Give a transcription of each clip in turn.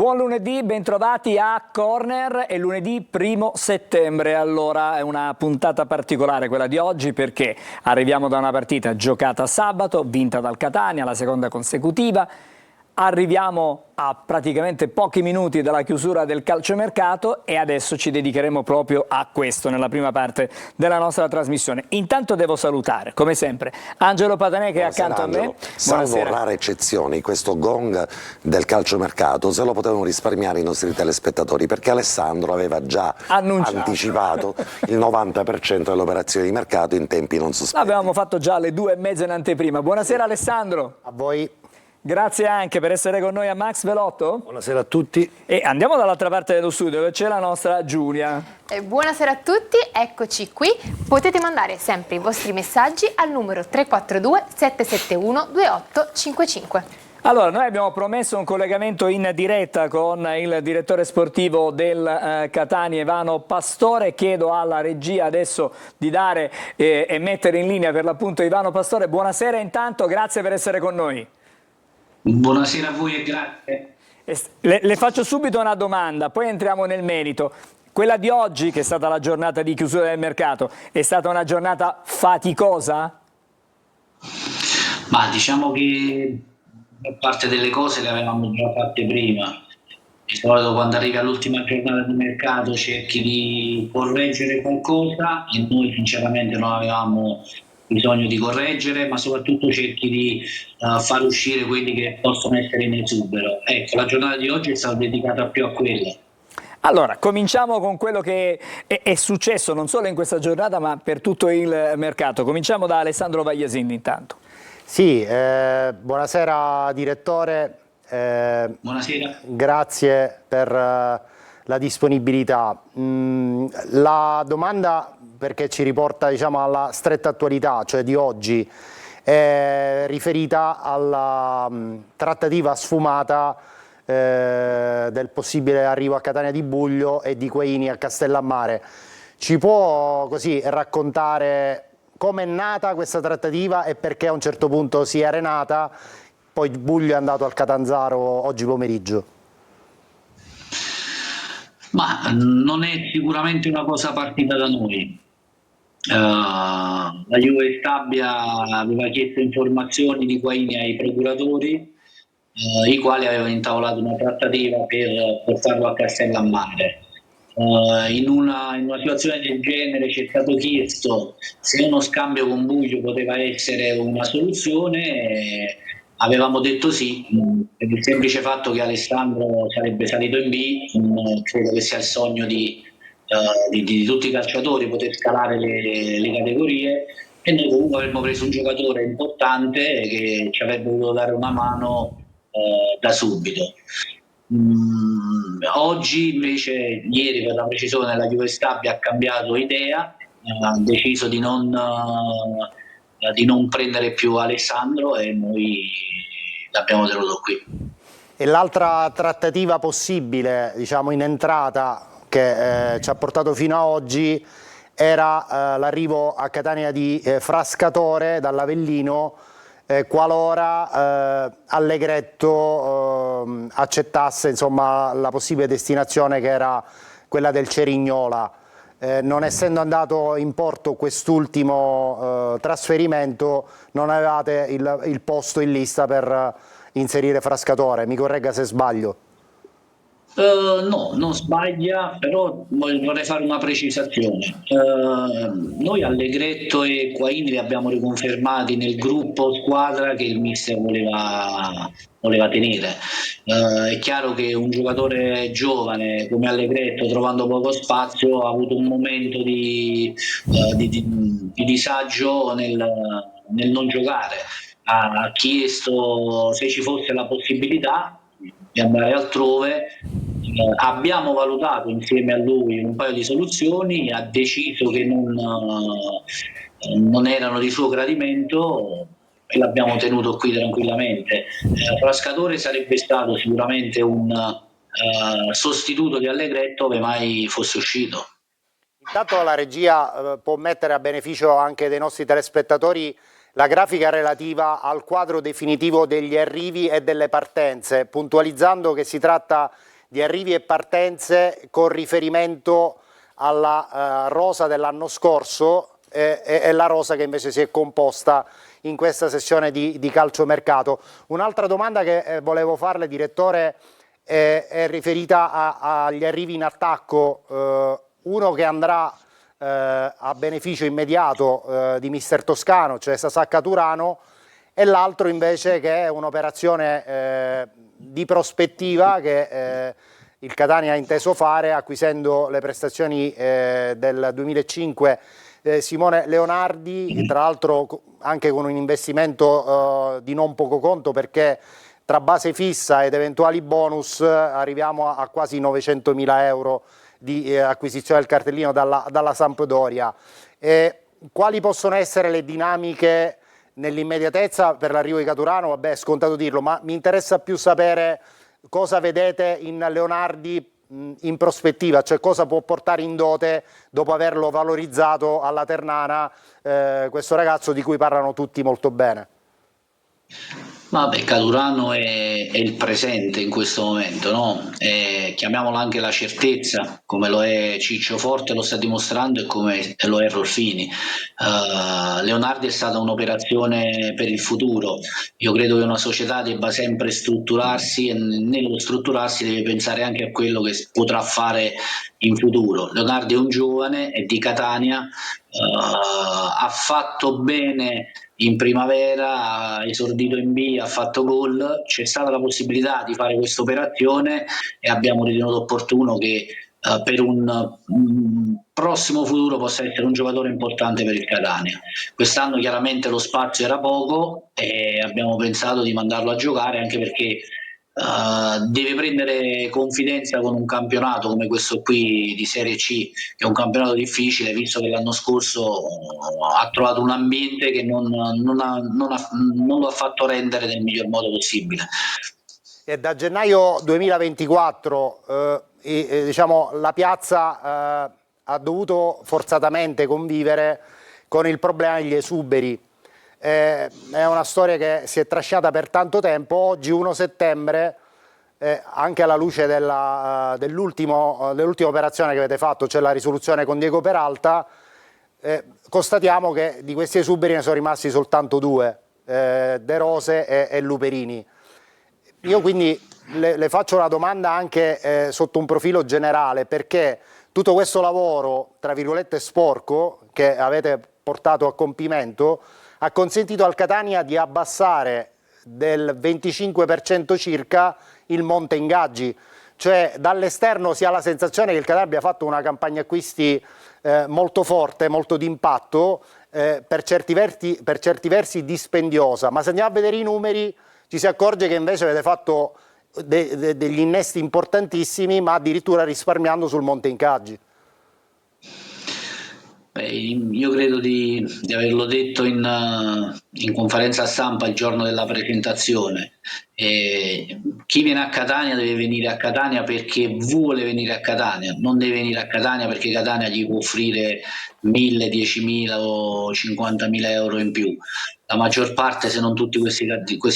Buon lunedì, bentrovati a Corner. È lunedì 1° settembre, allora è una puntata particolare quella di oggi perché arriviamo da una partita giocata sabato, vinta dal Catania, la seconda consecutiva. Arriviamo a praticamente pochi minuti dalla chiusura del calciomercato e adesso ci dedicheremo proprio a questo nella prima parte della nostra trasmissione. Intanto devo salutare, come sempre, Angelo Patanè che è accanto a me. Salvo rare eccezioni, questo gong del calciomercato se lo potevano risparmiare i nostri telespettatori, perché Alessandro aveva già anticipato il 90% delle operazioni di mercato in tempi non sospetti. L'avevamo fatto già alle 2:30 in anteprima. Buonasera Alessandro. A voi. Grazie anche per essere con noi a Max Velotto. Buonasera a tutti. E andiamo dall'altra parte dello studio dove c'è la nostra Giulia. Buonasera a tutti, eccoci qui. Potete mandare sempre i vostri messaggi al numero 342 771 2855. Allora, noi abbiamo promesso un collegamento in diretta con il direttore sportivo del Catania, Ivano Pastore. Chiedo alla regia adesso di dare e mettere in linea per l'appunto Ivano Pastore. Buonasera intanto, grazie per essere con noi. Buonasera a voi e grazie. Le faccio subito una domanda, poi entriamo nel merito. Quella di oggi, che è stata la giornata di chiusura del mercato, è stata una giornata faticosa? Ma diciamo che parte delle cose le avevamo già fatte prima. Di solito quando arrivi all'ultima giornata di mercato cerchi di correggere qualcosa e noi sinceramente non avevamo bisogno di correggere, ma soprattutto cerchi di far uscire quelli che possono essere in esubero. Ecco, la giornata di oggi è stata dedicata più a quello. Allora, cominciamo con quello che è successo non solo in questa giornata ma per tutto il mercato. Cominciamo da Alessandro Vagliasini intanto. Sì, buonasera direttore. Buonasera. Grazie per la disponibilità. La domanda, perché ci riporta diciamo alla stretta attualità, cioè di oggi, è riferita alla trattativa sfumata del possibile arrivo a Catania di Buglio e di Quaini a Castellammare. Ci può così raccontare come è nata questa trattativa e perché a un certo punto si è arenata, poi Buglio è andato al Catanzaro oggi pomeriggio? Ma non è sicuramente una cosa partita da noi. La Juve Stabia aveva chiesto informazioni di Quaini ai procuratori, i quali avevano intavolato una trattativa per portarlo a Castellammare. In una situazione del genere ci è stato chiesto se uno scambio con Buglio poteva essere una soluzione. Avevamo detto sì, per il semplice fatto che Alessandro sarebbe salito in B. Credo che sia il sogno di tutti i calciatori poter scalare le categorie, e noi comunque avremmo preso un giocatore importante che ci avrebbe dovuto dare una mano da subito. Oggi invece, ieri per la precisione, la Juve Stabia ha cambiato idea, ha deciso di non prendere più Alessandro e noi l'abbiamo tenuto qui. E l'altra trattativa possibile, diciamo in entrata, che ci ha portato fino a oggi era l'arrivo a Catania di Frascatore dall'Avellino, qualora Allegretto accettasse insomma la possibile destinazione che era quella del Cerignola. Non essendo andato in porto quest'ultimo trasferimento, non avevate il posto in lista per inserire Frascatore, mi corregga se sbaglio. No, non sbaglia, però vorrei fare una precisazione. Noi Allegretto e Quaini li abbiamo riconfermati nel gruppo squadra che il mister voleva tenere. È chiaro che un giocatore giovane come Allegretto, trovando poco spazio, ha avuto un momento di disagio nel non giocare. Ha chiesto se ci fosse la possibilità di andare altrove. Abbiamo valutato insieme a lui un paio di soluzioni, ha deciso che non erano di suo gradimento e l'abbiamo tenuto qui tranquillamente. Frascatore sarebbe stato sicuramente un sostituto di Allegretto ove mai fosse uscito. Intanto la regia può mettere a beneficio anche dei nostri telespettatori la grafica relativa al quadro definitivo degli arrivi e delle partenze, puntualizzando che si tratta di arrivi e partenze con riferimento alla rosa dell'anno scorso e la rosa che invece si è composta in questa sessione di calciomercato. Un'altra domanda che volevo farle, direttore, è riferita agli arrivi in attacco, uno che andrà a beneficio immediato di mister Toscano, cioè Sasaka Turano, e l'altro invece che è un'operazione di prospettiva che il Catania ha inteso fare acquisendo le prestazioni del 2005 Simone Leonardi, tra l'altro anche con un investimento di non poco conto, perché tra base fissa ed eventuali bonus arriviamo a quasi 900.000 euro di acquisizione del cartellino dalla Sampdoria. Quali possono essere le dinamiche nell'immediatezza per l'arrivo di Caturano? Vabbè, è scontato dirlo, ma mi interessa più sapere cosa vedete in Leonardi in prospettiva, cioè cosa può portare in dote dopo averlo valorizzato alla Ternana, questo ragazzo di cui parlano tutti molto bene. Vabbè, Caturano è il presente in questo momento, no? Chiamiamola anche la certezza, come lo è Ciccio Forte, lo sta dimostrando, e come lo è Rolfini. Leonardi è stata un'operazione per il futuro. Io credo che una società debba sempre strutturarsi, e nello strutturarsi deve pensare anche a quello che potrà fare in futuro. Leonardi è un giovane, è di Catania, ha fatto bene in primavera, ha esordito in B, ha fatto gol, c'è stata la possibilità di fare questa operazione e abbiamo ritenuto opportuno che per un prossimo futuro possa essere un giocatore importante per il Catania. Quest'anno chiaramente lo spazio era poco e abbiamo pensato di mandarlo a giocare, anche perché deve prendere confidenza con un campionato come questo qui di Serie C, che è un campionato difficile, visto che l'anno scorso ha trovato un ambiente che non lo ha fatto rendere nel miglior modo possibile. E da gennaio 2024 diciamo, la piazza ha dovuto forzatamente convivere con il problema degli esuberi. È una storia che si è trascinata per tanto tempo. Oggi 1 settembre, anche alla luce dell'ultima operazione che avete fatto, cioè la risoluzione con Diego Peralta, constatiamo che di questi esuberi ne sono rimasti soltanto 2, De Rose e Luperini. Io quindi le faccio una domanda anche sotto un profilo generale, perché tutto questo lavoro, tra virgolette, sporco, che avete portato a compimento, ha consentito al Catania di abbassare del 25% circa il monte ingaggi. Cioè dall'esterno si ha la sensazione che il Catania abbia fatto una campagna acquisti molto forte, molto d'impatto, per certi versi dispendiosa, ma se andiamo a vedere i numeri ci si accorge che invece avete fatto degli innesti importantissimi, ma addirittura risparmiando sul monte ingaggi. Beh, io credo di averlo detto in conferenza stampa il giorno della presentazione. Chi viene a Catania deve venire a Catania perché vuole venire a Catania, non deve venire a Catania perché Catania gli può offrire 1.000, 10.000 o 50.000 euro in più. La maggior parte, se non tutti questi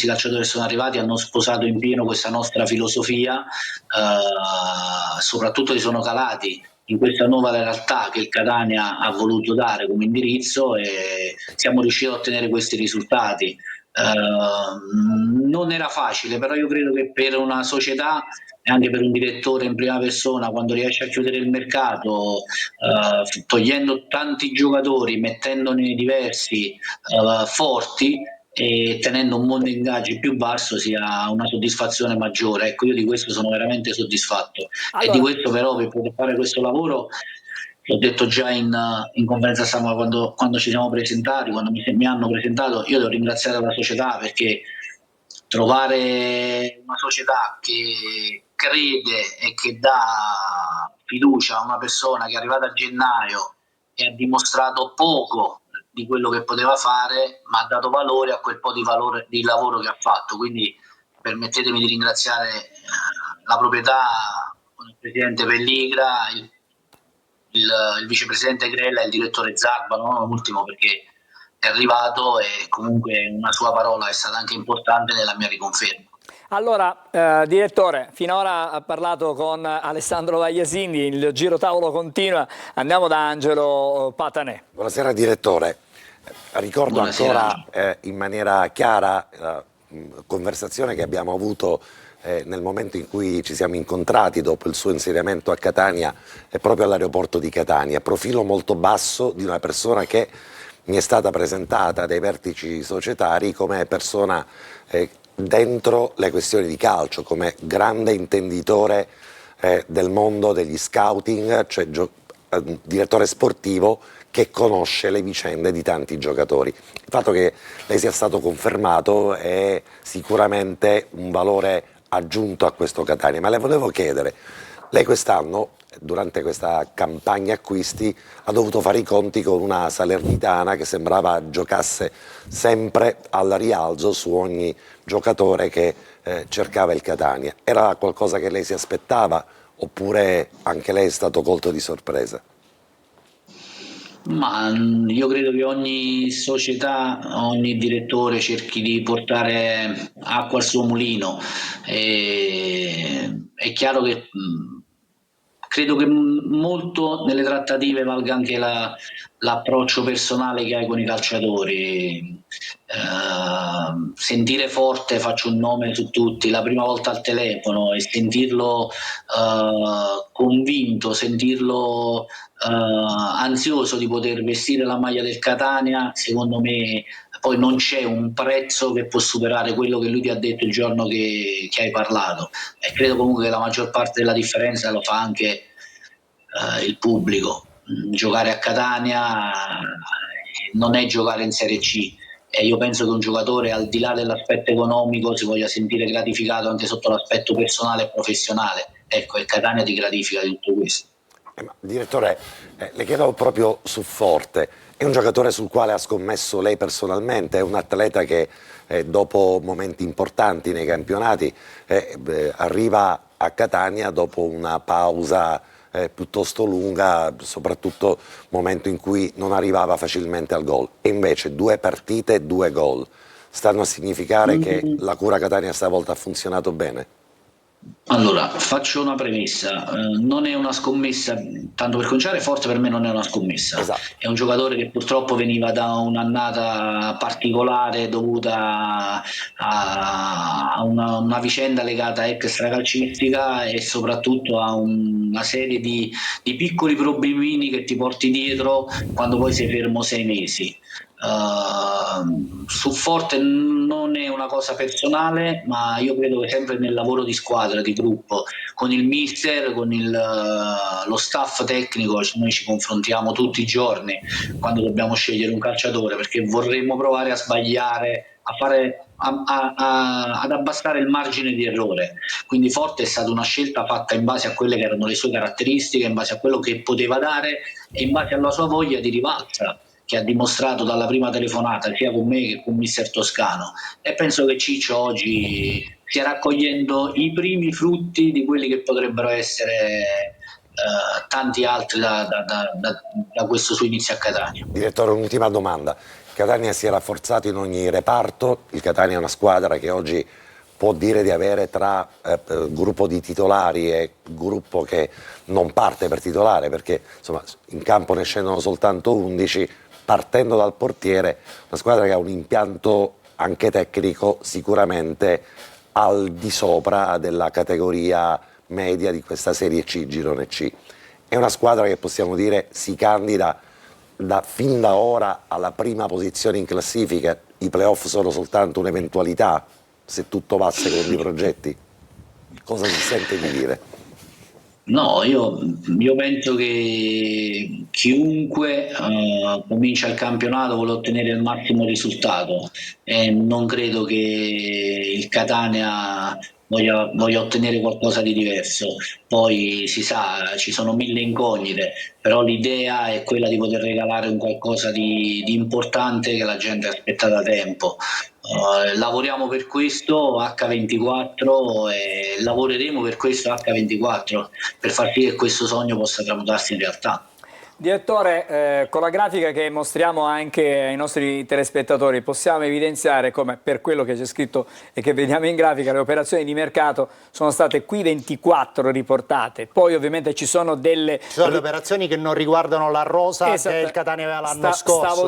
calciatori che sono arrivati, hanno sposato in pieno questa nostra filosofia, soprattutto li sono calati in questa nuova realtà che il Catania ha voluto dare come indirizzo, e siamo riusciti a ottenere questi risultati. Non era facile, però io credo che per una società e anche per un direttore in prima persona, quando riesce a chiudere il mercato, togliendo tanti giocatori, mettendone diversi forti e tenendo un mondo ingaggi più basso, sia una soddisfazione maggiore. Ecco, io di questo sono veramente soddisfatto. Allora, e di questo però, per poter fare questo lavoro, l'ho detto già in conferenza stampa quando ci siamo presentati, quando mi hanno presentato, io devo ringraziare la società, perché trovare una società che crede e che dà fiducia a una persona che è arrivata a gennaio e ha dimostrato poco di quello che poteva fare, ma ha dato valore a quel po' di lavoro che ha fatto. Quindi permettetemi di ringraziare la proprietà, con il presidente Pelligra, il vicepresidente Grella e il direttore Zarba, non ultimo, perché è arrivato e comunque una sua parola è stata anche importante nella mia riconferma. Allora, direttore, finora ha parlato con Alessandro Vagliasini, il giro tavolo continua, andiamo da Angelo Patanè. Buonasera direttore, ricordo Buonasera. ancora in maniera chiara la conversazione che abbiamo avuto nel momento in cui ci siamo incontrati dopo il suo insediamento a Catania e proprio all'aeroporto di Catania, profilo molto basso di una persona che mi è stata presentata dai vertici societari come persona dentro le questioni di calcio, come grande intenditore del mondo degli scouting, cioè direttore sportivo che conosce le vicende di tanti giocatori. Il fatto che lei sia stato confermato è sicuramente un valore aggiunto a questo Catania, ma le volevo chiedere, lei quest'anno, durante questa campagna acquisti, ha dovuto fare i conti con una Salernitana che sembrava giocasse sempre al rialzo su ogni giocatore che cercava il Catania. Era qualcosa che lei si aspettava oppure anche lei è stato colto di sorpresa? Ma io credo che ogni società, ogni direttore cerchi di portare acqua al suo mulino. È chiaro che credo che molto nelle trattative valga anche l'approccio personale che hai con i calciatori. Sentire forte, faccio un nome su tutti, la prima volta al telefono e sentirlo convinto, sentirlo ansioso di poter vestire la maglia del Catania, secondo me poi non c'è un prezzo che può superare quello che lui ti ha detto il giorno che hai parlato, e credo comunque che la maggior parte della differenza lo fa anche il pubblico. Giocare a Catania non è giocare in Serie C, e io penso che un giocatore, al di là dell'aspetto economico, si voglia sentire gratificato anche sotto l'aspetto personale e professionale. Ecco, il Catania ti gratifica di tutto questo. Direttore, le chiedo proprio su Forte, è un giocatore sul quale ha scommesso lei personalmente, è un atleta che dopo momenti importanti nei campionati arriva a Catania dopo una pausa piuttosto lunga, soprattutto momento in cui non arrivava facilmente al gol, e invece 2 partite e 2 gol stanno a significare che la cura Catania stavolta ha funzionato bene? Allora, faccio una premessa, non è una scommessa, tanto per cominciare, Forte per me non è una scommessa, Esatto. è un giocatore che purtroppo veniva da un'annata particolare dovuta a una vicenda legata extracalcistica e soprattutto a una serie di piccoli problemini che ti porti dietro quando poi sei fermo 6 mesi. Su Forte non è una cosa personale, ma io credo che sempre nel lavoro di squadra, di gruppo, con il mister, con lo staff tecnico, noi ci confrontiamo tutti i giorni quando dobbiamo scegliere un calciatore, perché vorremmo provare a sbagliare, ad abbassare il margine di errore. Quindi Forte è stata una scelta fatta in base a quelle che erano le sue caratteristiche, in base a quello che poteva dare e in base alla sua voglia di rivalsa, che ha dimostrato dalla prima telefonata sia con me che con mister Toscano, e penso che Ciccio oggi stia raccogliendo i primi frutti di quelli che potrebbero essere tanti altri da questo suo inizio a Catania. Direttore, un'ultima domanda. Catania si è rafforzato in ogni reparto, il Catania è una squadra che oggi può dire di avere tra gruppo di titolari e gruppo che non parte per titolare, perché insomma in campo ne scendono soltanto 11, partendo dal portiere, una squadra che ha un impianto anche tecnico sicuramente al di sopra della categoria media di questa Serie C, Girone C. È una squadra che possiamo dire si candida fin da ora alla prima posizione in classifica, i playoff sono soltanto un'eventualità se tutto va secondo i progetti. Cosa si sente di dire? No, io penso che chiunque comincia il campionato vuole ottenere il massimo risultato, e non credo che il Catania voglia ottenere qualcosa di diverso. Poi si sa, ci sono 1000 incognite, però l'idea è quella di poter regalare un qualcosa di importante che la gente aspetta da tempo. Lavoriamo per questo H24 e lavoreremo per questo H24 per far sì che questo sogno possa tramutarsi in realtà. Direttore, con la grafica che mostriamo anche ai nostri telespettatori possiamo evidenziare come, per quello che c'è scritto e che vediamo in grafica, le operazioni di mercato sono state qui 24 riportate, poi ovviamente ci sono delle... Ci sono le operazioni che non riguardano la rosa che il Catania aveva l'anno scorso.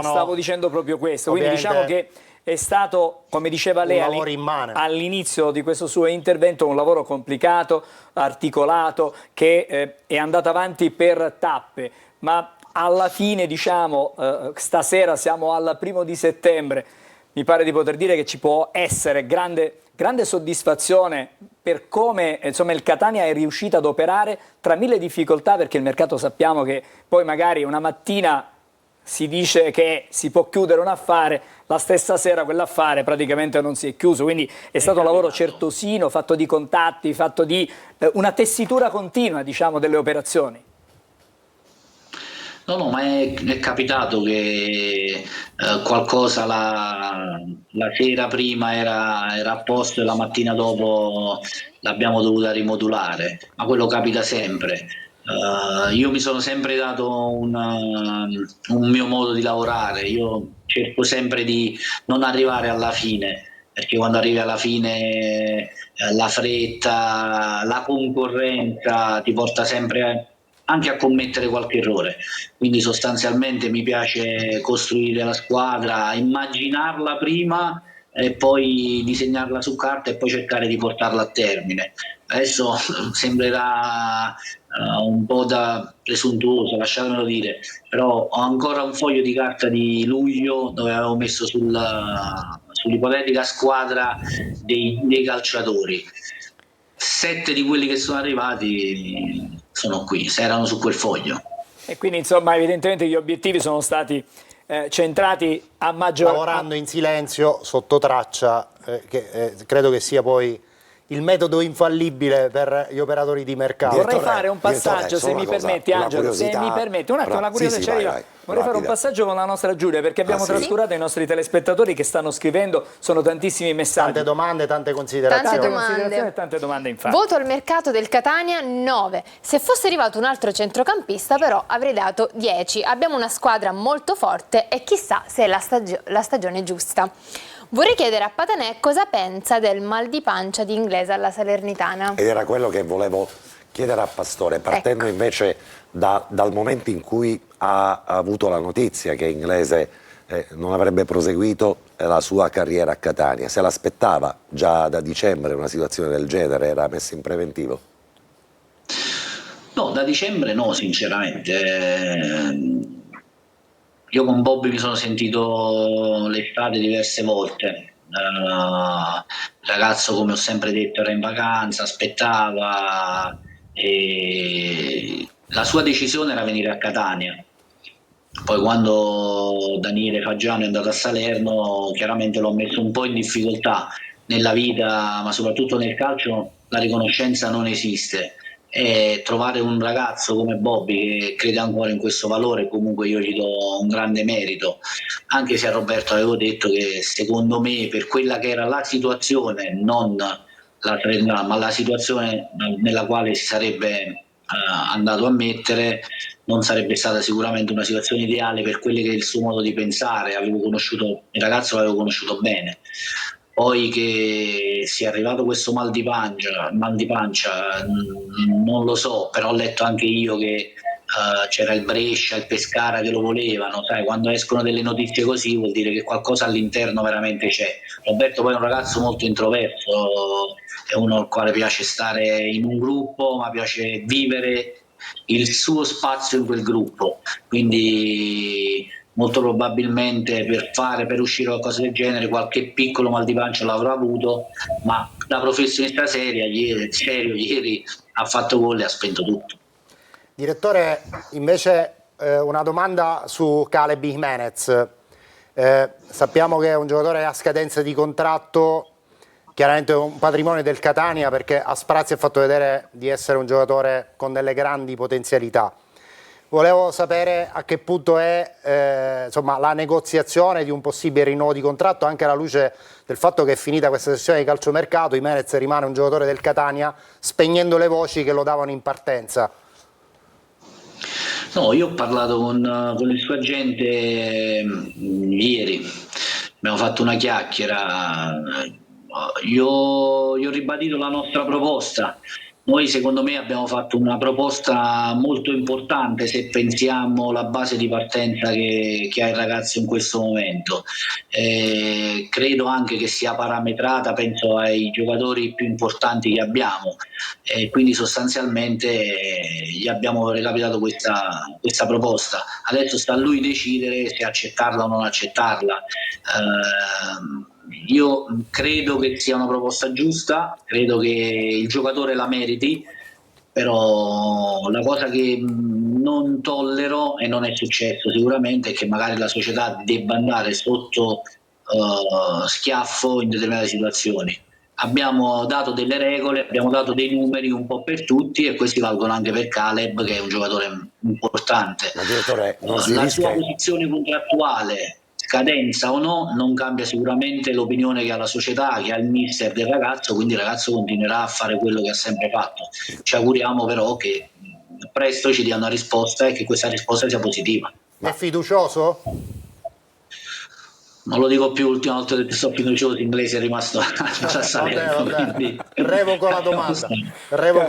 Stavo dicendo proprio questo, quindi diciamo che è stato, come diceva lei all'inizio di questo suo intervento, un lavoro complicato, articolato, che è andato avanti per tappe, ma alla fine, diciamo, stasera siamo al 1° settembre, mi pare di poter dire che ci può essere grande soddisfazione per come, insomma, il Catania è riuscito ad operare tra mille difficoltà, perché il mercato sappiamo che poi magari una mattina si dice che si può chiudere un affare, la stessa sera quell'affare praticamente non si è chiuso, quindi è stato un lavoro certosino, fatto di contatti, fatto di una tessitura continua, diciamo, delle operazioni. No, ma è capitato che qualcosa la sera prima era a posto e la mattina dopo l'abbiamo dovuta rimodulare, ma quello capita sempre. Io mi sono sempre dato un mio modo di lavorare, io cerco sempre di non arrivare alla fine, perché quando arrivi alla fine la fretta, la concorrenza ti porta sempre anche a commettere qualche errore, quindi sostanzialmente mi piace costruire la squadra, immaginarla prima e poi disegnarla su carta e poi cercare di portarla a termine. Adesso sembrerà un po' da presuntuoso, lasciatemelo dire, però ho ancora un foglio di carta di luglio dove avevo messo sull'ipotetica squadra dei calciatori. 7 di quelli che sono arrivati sono qui, se erano su quel foglio. E quindi, insomma, evidentemente gli obiettivi sono stati centrati a maggior... Lavorando in silenzio, sotto traccia, che credo che sia poi il metodo infallibile per gli operatori di mercato. Vorrei fare un passaggio, se mi permetti, Angelo, se mi permetti, un attimo, la curiosità ci arriva. Vorrei fare un passaggio con la nostra Giulia, perché abbiamo trascurato i nostri telespettatori che stanno scrivendo, sono tantissimi messaggi. Tante domande, tante considerazioni. Tante domande, infatti. Voto al mercato del Catania 9. Se fosse arrivato un altro centrocampista, però, avrei dato 10. Abbiamo una squadra molto forte e chissà se è la stagione giusta. Vorrei chiedere a Patanè cosa pensa del mal di pancia di Inglese alla Salernitana. Ed era quello che volevo chiedere a Pastore, partendo invece dal momento in cui ha avuto la notizia che Inglese non avrebbe proseguito la sua carriera a Catania. Se l'aspettava già da dicembre una situazione del genere, era messa in preventivo? No, da dicembre no, sinceramente. Io con Bobby mi sono sentito l'estate diverse volte. Il ragazzo, come ho sempre detto, era in vacanza, aspettava, e la sua decisione era venire a Catania. Poi quando Daniele Faggiano è andato a Salerno, chiaramente l'ho messo un po' in difficoltà. Nella vita, ma soprattutto nel calcio, la riconoscenza non esiste. E trovare un ragazzo come Bobby che crede ancora in questo valore, comunque io gli do un grande merito, anche se a Roberto avevo detto che secondo me, per quella che era la situazione, non la Trenna, ma la situazione nella quale si sarebbe andato a mettere, non sarebbe stata sicuramente una situazione ideale per quello che è il suo modo di pensare. Avevo conosciuto il ragazzo, l'avevo conosciuto bene. Poi che sia arrivato questo mal di pancia non lo so, però ho letto anche io che c'era il Brescia, il Pescara che lo volevano. Sai, quando escono delle notizie così vuol dire che qualcosa all'interno veramente c'è. Roberto poi è un ragazzo molto introverso, è uno al quale piace stare in un gruppo, ma piace vivere il suo spazio in quel gruppo, quindi molto probabilmente per uscire qualcosa del genere qualche piccolo mal di pancia l'avrò avuto, ma da professionista serio ieri ha fatto gol e ha spento tutto. Direttore, invece una domanda su Caleb Jimenez. Sappiamo che è un giocatore a scadenza di contratto, chiaramente un patrimonio del Catania, perché a Sprazzi ha fatto vedere di essere un giocatore con delle grandi potenzialità. Volevo sapere a che punto è insomma, la negoziazione di un possibile rinnovo di contratto, anche alla luce del fatto che è finita questa sessione di calciomercato, Jimenez rimane un giocatore del Catania, spegnendo le voci che lo davano in partenza. No, io ho parlato con il suo agente ieri, abbiamo fatto una chiacchiera, io ho ribadito la nostra proposta. Noi secondo me abbiamo fatto una proposta molto importante se pensiamo alla base di partenza che ha il ragazzo in questo momento. Credo anche che sia parametrata, penso ai giocatori più importanti che abbiamo, quindi sostanzialmente gli abbiamo recapitato questa proposta. Adesso sta a lui decidere se accettarla o non accettarla. Io credo che sia una proposta giusta, credo che il giocatore la meriti, però la cosa che non tollero, e non è successo sicuramente, è che magari la società debba andare sotto schiaffo in determinate situazioni. Abbiamo dato delle regole, abbiamo dato dei numeri un po' per tutti, e questi valgono anche per Caleb, che è un giocatore importante. Ma direttore, non si La rischia... sua posizione contrattuale, scadenza o no, non cambia sicuramente l'opinione che ha la società, che ha il mister del ragazzo, quindi il ragazzo continuerà a fare quello che ha sempre fatto. Ci auguriamo però che presto ci dia una risposta e che questa risposta sia positiva. È fiducioso? Non lo dico più, l'ultima volta che sto fiducioso, l'inglese è rimasto a Salerno. Vabbè. Revoco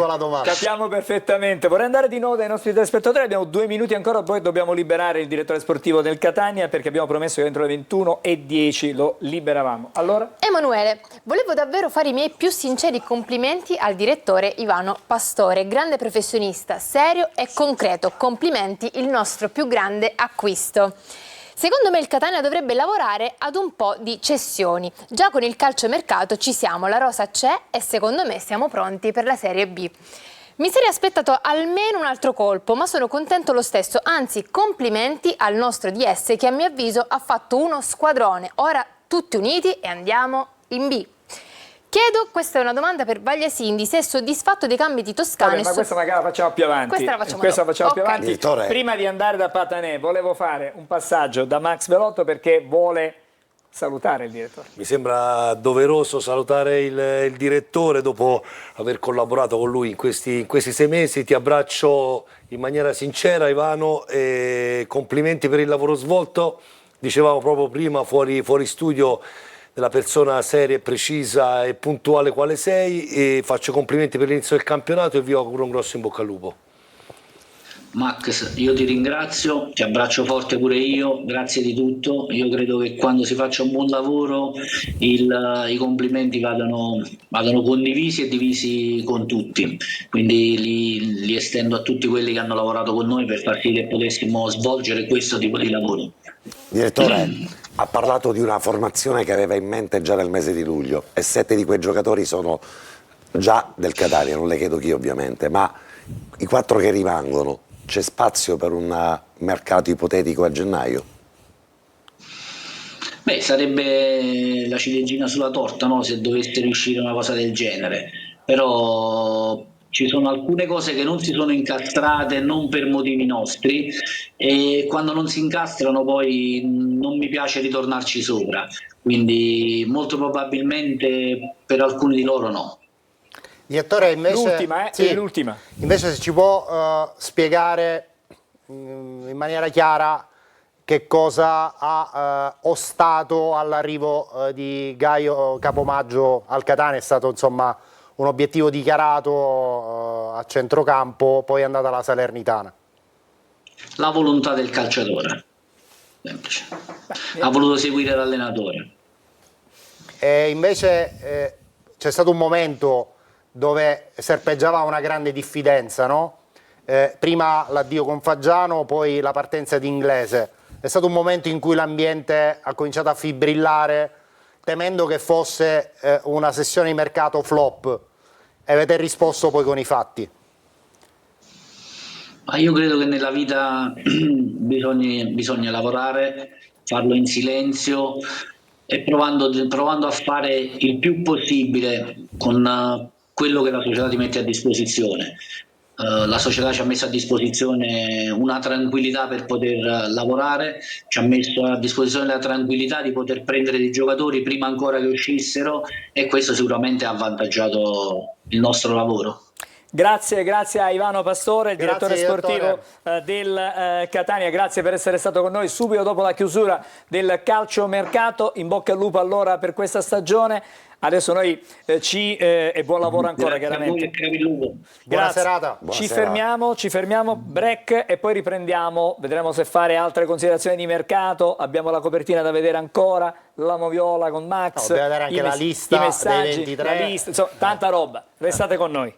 la domanda. Capiamo perfettamente. Vorrei andare di nuovo dai nostri telespettatori, abbiamo 2 minuti ancora, poi dobbiamo liberare il direttore sportivo del Catania, perché abbiamo promesso che entro le 21:10 lo liberavamo. Allora? Emanuele, volevo davvero fare i miei più sinceri complimenti al direttore Ivano Pastore, grande professionista, serio e concreto. Complimenti, il nostro più grande acquisto. Secondo me il Catania dovrebbe lavorare ad un po' di cessioni. Già con il calciomercato ci siamo, la rosa c'è e secondo me siamo pronti per la Serie B. Mi sarei aspettato almeno un altro colpo, ma sono contento lo stesso. Anzi, complimenti al nostro DS che a mio avviso ha fatto uno squadrone. Ora tutti uniti e andiamo in B. Chiedo, questa è una domanda per Vagliasindi, se è soddisfatto dei cambi di Toscana. Vabbè, ma questa magari la facciamo più avanti. Questa la facciamo più avanti. Direttore. Prima di andare da Patanè, volevo fare un passaggio da Max Velotto perché vuole salutare il direttore. Mi sembra doveroso salutare il direttore dopo aver collaborato con lui in questi 6 mesi. Ti abbraccio in maniera sincera, Ivano, e complimenti per il lavoro svolto. Dicevamo proprio prima fuori studio della persona seria, precisa e puntuale quale sei, e faccio complimenti per l'inizio del campionato e vi auguro un grosso in bocca al lupo. Max, io ti ringrazio, ti abbraccio forte pure io, grazie di tutto. Io credo che quando si faccia un buon lavoro i complimenti vadano condivisi e divisi con tutti, quindi li estendo a tutti quelli che hanno lavorato con noi per far sì che potessimo svolgere questo tipo di lavoro. Direttore, ha parlato di una formazione che aveva in mente già nel mese di luglio e 7 di quei giocatori sono già del Catania, non le chiedo chi ovviamente, ma i 4 che rimangono, c'è spazio per un mercato ipotetico a gennaio? Beh, sarebbe la ciliegina sulla torta, no? Se dovesse riuscire una cosa del genere, però ci sono alcune cose che non si sono incastrate, non per motivi nostri, e quando non si incastrano poi non mi piace ritornarci sopra, quindi molto probabilmente per alcuni di loro no. Direttore, invece, L'ultima, sì, l'ultima. Invece se ci può spiegare in maniera chiara che cosa ha ostato all'arrivo di Gaio Capomaggio al Catania. È stato insomma un obiettivo dichiarato a centrocampo, poi è andata alla Salernitana. La volontà del calciatore, semplice. Ha voluto seguire l'allenatore. E invece c'è stato un momento dove serpeggiava una grande diffidenza, no? Prima l'addio con Faggiano, poi la partenza di Inglese. È stato un momento in cui l'ambiente ha cominciato a fibrillare, temendo che fosse una sessione di mercato flop, e avete risposto poi con i fatti. Ma io credo che nella vita bisogna lavorare, farlo in silenzio e provando a fare il più possibile con quello che la società ti mette a disposizione. La società ci ha messo a disposizione una tranquillità per poter lavorare, ci ha messo a disposizione la tranquillità di poter prendere dei giocatori prima ancora che uscissero, e questo sicuramente ha avvantaggiato il nostro lavoro. Grazie a Ivano Pastore, il Grazie, direttore sportivo del Catania, grazie per essere stato con noi subito dopo la chiusura del calciomercato. In bocca al lupo allora per questa stagione. Adesso noi e buon lavoro ancora, chiaramente. Buona serata. Ci fermiamo, break e poi riprendiamo. Vedremo se fare altre considerazioni di mercato. Abbiamo la copertina da vedere ancora, la Moviola con Max. Dobbiamo vedere anche la lista i messaggi, dei 23. la lista, insomma, tanta roba. Restate con noi.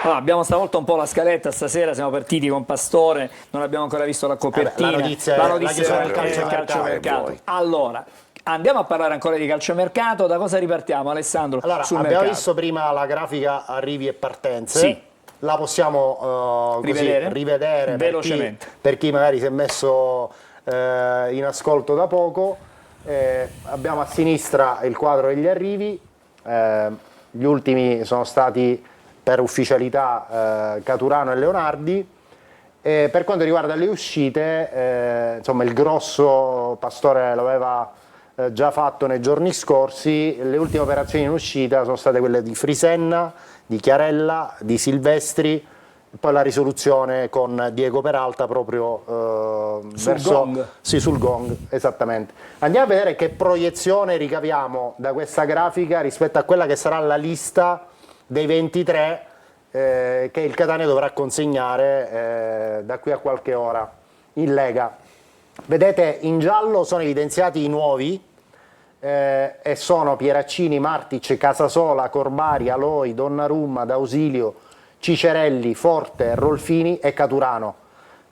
Allora, abbiamo stavolta un po' la scaletta, stasera siamo partiti con Pastore, non abbiamo ancora visto la copertina, la notizia del del calciomercato. Allora, andiamo a parlare ancora di calciomercato, da cosa ripartiamo Alessandro? Allora, sul abbiamo mercato? visto prima la grafica arrivi e partenze, Sì. la possiamo rivedere velocemente per chi magari si è messo in ascolto da poco. Abbiamo a sinistra il quadro degli arrivi, gli ultimi sono stati per ufficialità Caturano e Leonardi. Per quanto riguarda le uscite, insomma il grosso Pastore l'aveva già fatto nei giorni scorsi. Le ultime operazioni in uscita sono state quelle di Frisenna, di Chiarella, di Silvestri, e poi la risoluzione con Diego Peralta proprio Gong. Sì, sul Gong, esattamente. Andiamo a vedere che proiezione ricaviamo da questa grafica rispetto a quella che sarà la lista dei 23 che il Catania dovrà consegnare da qui a qualche ora in Lega. Vedete, in giallo sono evidenziati i nuovi e sono Pieraccini, Martic, Casasola, Corbari, Aloi, Donnarumma, D'Ausilio, Cicerelli, Forte, Rolfini e Caturano.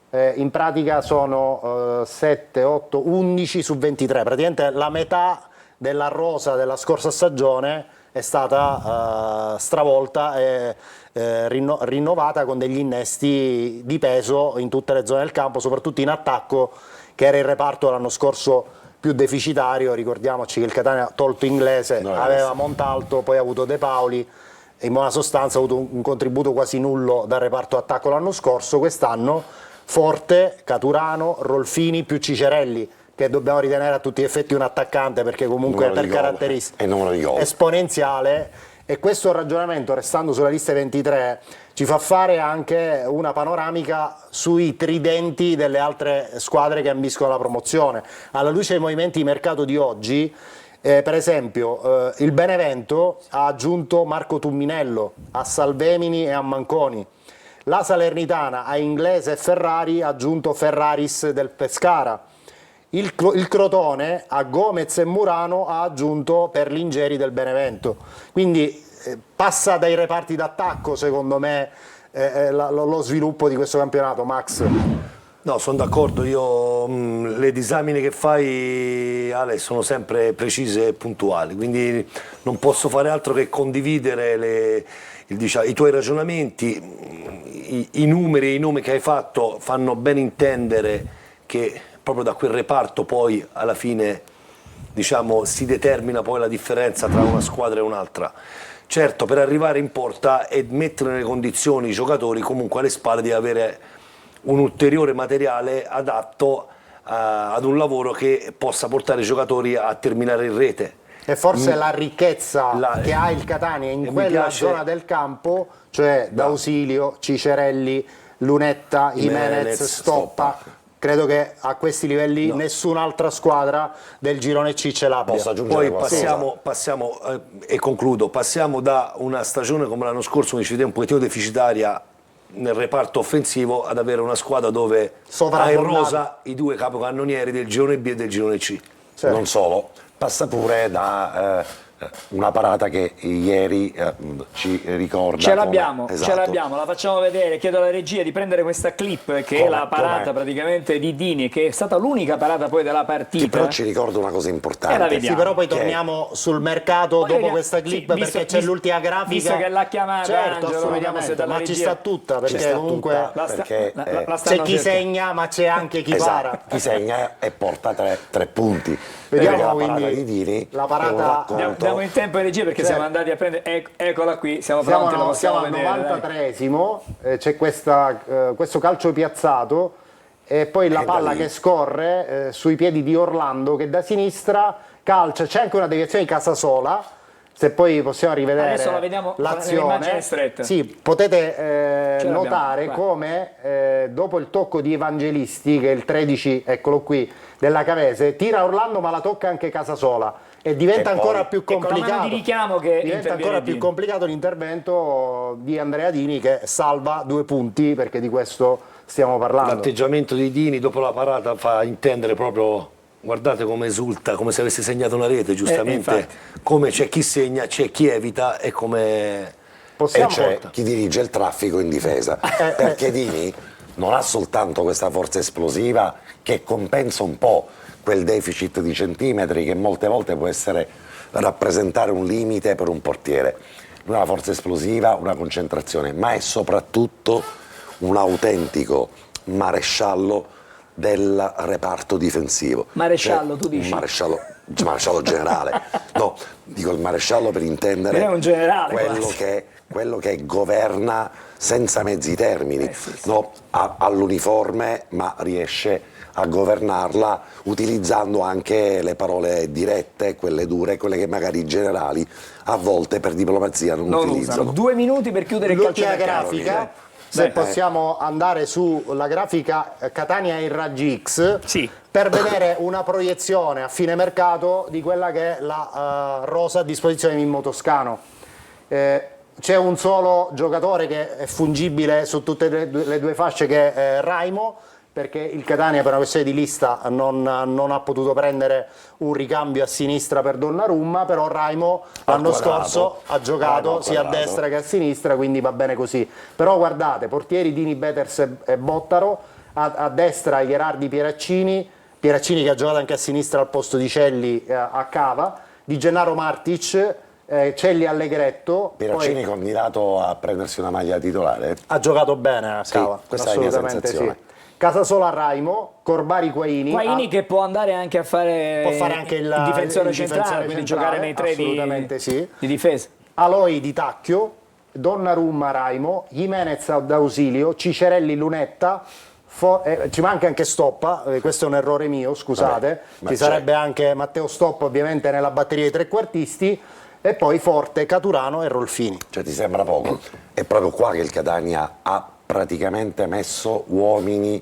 In pratica sono 7, 8, 11 su 23, praticamente la metà della rosa della scorsa stagione è stata stravolta e rinnovata con degli innesti di peso in tutte le zone del campo, soprattutto in attacco, che era il reparto l'anno scorso più deficitario. Ricordiamoci che il Catania, tolto Inglese, aveva Montalto, poi ha avuto De Paoli, e in buona sostanza ha avuto un contributo quasi nullo dal reparto attacco l'anno scorso. Quest'anno Forte, Caturano, Rolfini più Cicerelli, che dobbiamo ritenere a tutti gli effetti un attaccante, perché comunque per caratteristiche esponenziale. E questo ragionamento, restando sulla lista 23, ci fa fare anche una panoramica sui tridenti delle altre squadre che ambiscono alla promozione. Alla luce dei movimenti di mercato di oggi, per esempio il Benevento ha aggiunto Marco Tumminello a Salvemini e a Manconi. La Salernitana a Inglese e Ferrari ha aggiunto Ferraris del Pescara. Il Crotone a Gomez e Murano ha aggiunto Perlingeri del Benevento. Quindi passa dai reparti d'attacco, secondo me, lo sviluppo di questo campionato, Max. No, sono d'accordo. Le disamine che fai, Ale, sono sempre precise e puntuali, quindi non posso fare altro che condividere i tuoi ragionamenti. I numeri e i nomi che hai fatto fanno ben intendere che proprio da quel reparto poi alla fine, diciamo, si determina poi la differenza tra una squadra e un'altra. Certo, per arrivare in porta e mettere nelle condizioni i giocatori comunque alle spalle di avere un ulteriore materiale adatto ad un lavoro che possa portare i giocatori a terminare in rete. E forse la ricchezza che ha il Catania in quella zona del campo, cioè D'Ausilio, Cicerelli, Lunetta, Jimenez, Stoppa, credo che a questi livelli nessun'altra squadra del girone C ce l'abbia. Poi passiamo e concludo, passiamo da una stagione come l'anno scorso, come ci vede un pochettino deficitaria nel reparto offensivo, ad avere una squadra dove ha in rosa i due capocannonieri del girone B e del girone C. Certo. Non solo, passa pure da una parata che ieri ci ricorda. Ce l'abbiamo, esatto. la facciamo vedere. Chiedo alla regia di prendere questa clip che è la parata praticamente di Dini, che è stata l'unica parata poi della partita. Che però ci ricorda una cosa importante. la vediamo. Sì, però poi torniamo sul mercato dopo questa clip, perché c'è l'ultima grafica. Visto che l'ha chiamata, certo, Angelo, vediamo se dalla ma ci sta tutta, perché comunque c'è chi segna, ma c'è anche chi para. Chi segna e porta tre punti. Vediamo la parata quindi di Dini, la parata. Diamo in tempo in regia perché siamo andati a prendere. Eccola qui, siamo pronti. Siamo al 93esimo, c'è questo calcio piazzato e poi la palla che scorre sui piedi di Orlando, che da sinistra calcia. C'è anche una deviazione di Casasola, se poi possiamo rivedere adesso la vediamo l'azione. stretta. Sì, potete notare Vai. come dopo il tocco di Evangelisti, che è il 13, eccolo qui, della Cavese, tira Orlando ma la tocca anche Casasola e diventa ancora più con la mano complicato. di richiamo che Diventa ancora più Dini. complicato l'intervento di Andrea Dini, che salva 2 punti, perché di questo stiamo parlando. L'atteggiamento di Dini dopo la parata fa intendere proprio, guardate come esulta, come se avesse segnato una rete, giustamente, come c'è chi segna, c'è chi evita e come... E c'è chi dirige il traffico in difesa, perché Dini non ha soltanto questa forza esplosiva che compensa un po' quel deficit di centimetri che molte volte può rappresentare un limite per un portiere. Lui ha una forza esplosiva, una concentrazione, ma è soprattutto un autentico maresciallo del reparto difensivo. Maresciallo, tu dici? Maresciallo generale. No, dico il maresciallo per intendere è un generale, quello che governa senza mezzi termini, sì. no? Ha l'uniforme, ma riesce a governarla utilizzando anche le parole dirette, quelle dure, quelle che magari i generali a volte per diplomazia non utilizzano. Usano. 2 minuti per chiudere il L'ultima calciomercato. grafica, se possiamo andare sulla grafica Catania e Raggi X, Sì. per vedere una proiezione a fine mercato di quella che è la rosa a disposizione di Mimmo Toscano. C'è un solo giocatore che è fungibile su tutte le 2 fasce, che è Raimo, perché il Catania per una questione di lista non ha potuto prendere un ricambio a sinistra per Donnarumma, però Raimo l'anno scorso ha giocato sia a destra che a sinistra, quindi va bene così. Però guardate, portieri Dini, Beters e Bottaro, a destra Gherardi, Pieraccini che ha giocato anche a sinistra al posto di Celli a Cava, Di Gennaro, Martic, Celli, Allegretto. Pieraccini candidato a prendersi una maglia titolare? Ha giocato bene a Cava, questa è la mia assolutamente sensazione. sì. Casasola, Raimo, Corbari, Quaini Che può andare anche a fare, può fare anche il difensore il centrale, quindi giocare nei 3 assolutamente sì. di difesa. Aloi di Tacchio, Donnarumma, Raimo, Jimenez d'ausilio, Cicerelli, Lunetta, ci manca anche Stoppa, questo è un errore mio, scusate, ci sarebbe anche Matteo Stoppa ovviamente nella batteria dei trequartisti, e poi Forte, Caturano e Rolfini. Cioè ti sembra poco? È proprio qua che il Catania ha praticamente messo uomini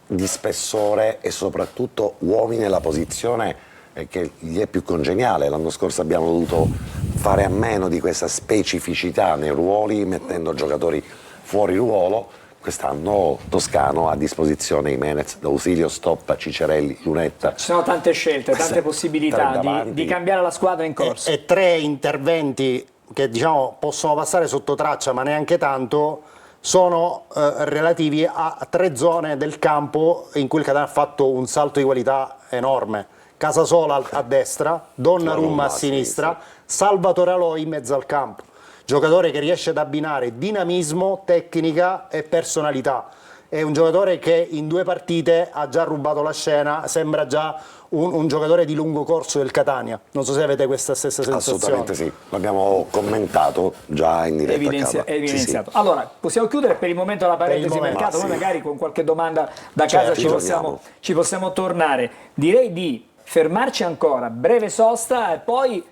di spessore e soprattutto uomini nella posizione che gli è più congeniale. L'anno scorso abbiamo dovuto fare a meno di questa specificità nei ruoli, mettendo giocatori fuori ruolo. Quest'anno Toscano ha a disposizione Jimenez, D'Ausilio, Stoppa, Cicerelli, Lunetta. Ci sono tante scelte, tante possibilità di cambiare la squadra in corso. E 3 interventi che diciamo possono passare sotto traccia, ma neanche tanto, sono relativi a 3 zone del campo in cui il Catania ha fatto un salto di qualità enorme. Casasola a destra, Donnarumma a sinistra, Salvatore Aloi in mezzo al campo. Giocatore che riesce ad abbinare dinamismo, tecnica e personalità. È un giocatore che in 2 partite ha già rubato la scena, sembra già un giocatore di lungo corso del Catania. Non so se avete questa stessa sensazione. Assolutamente sì, l'abbiamo commentato già in diretta a evidenziato. Sì. Allora, possiamo chiudere per il momento la parentesi mercato, noi magari con qualche domanda da casa ci possiamo tornare. Direi di fermarci ancora, breve sosta e poi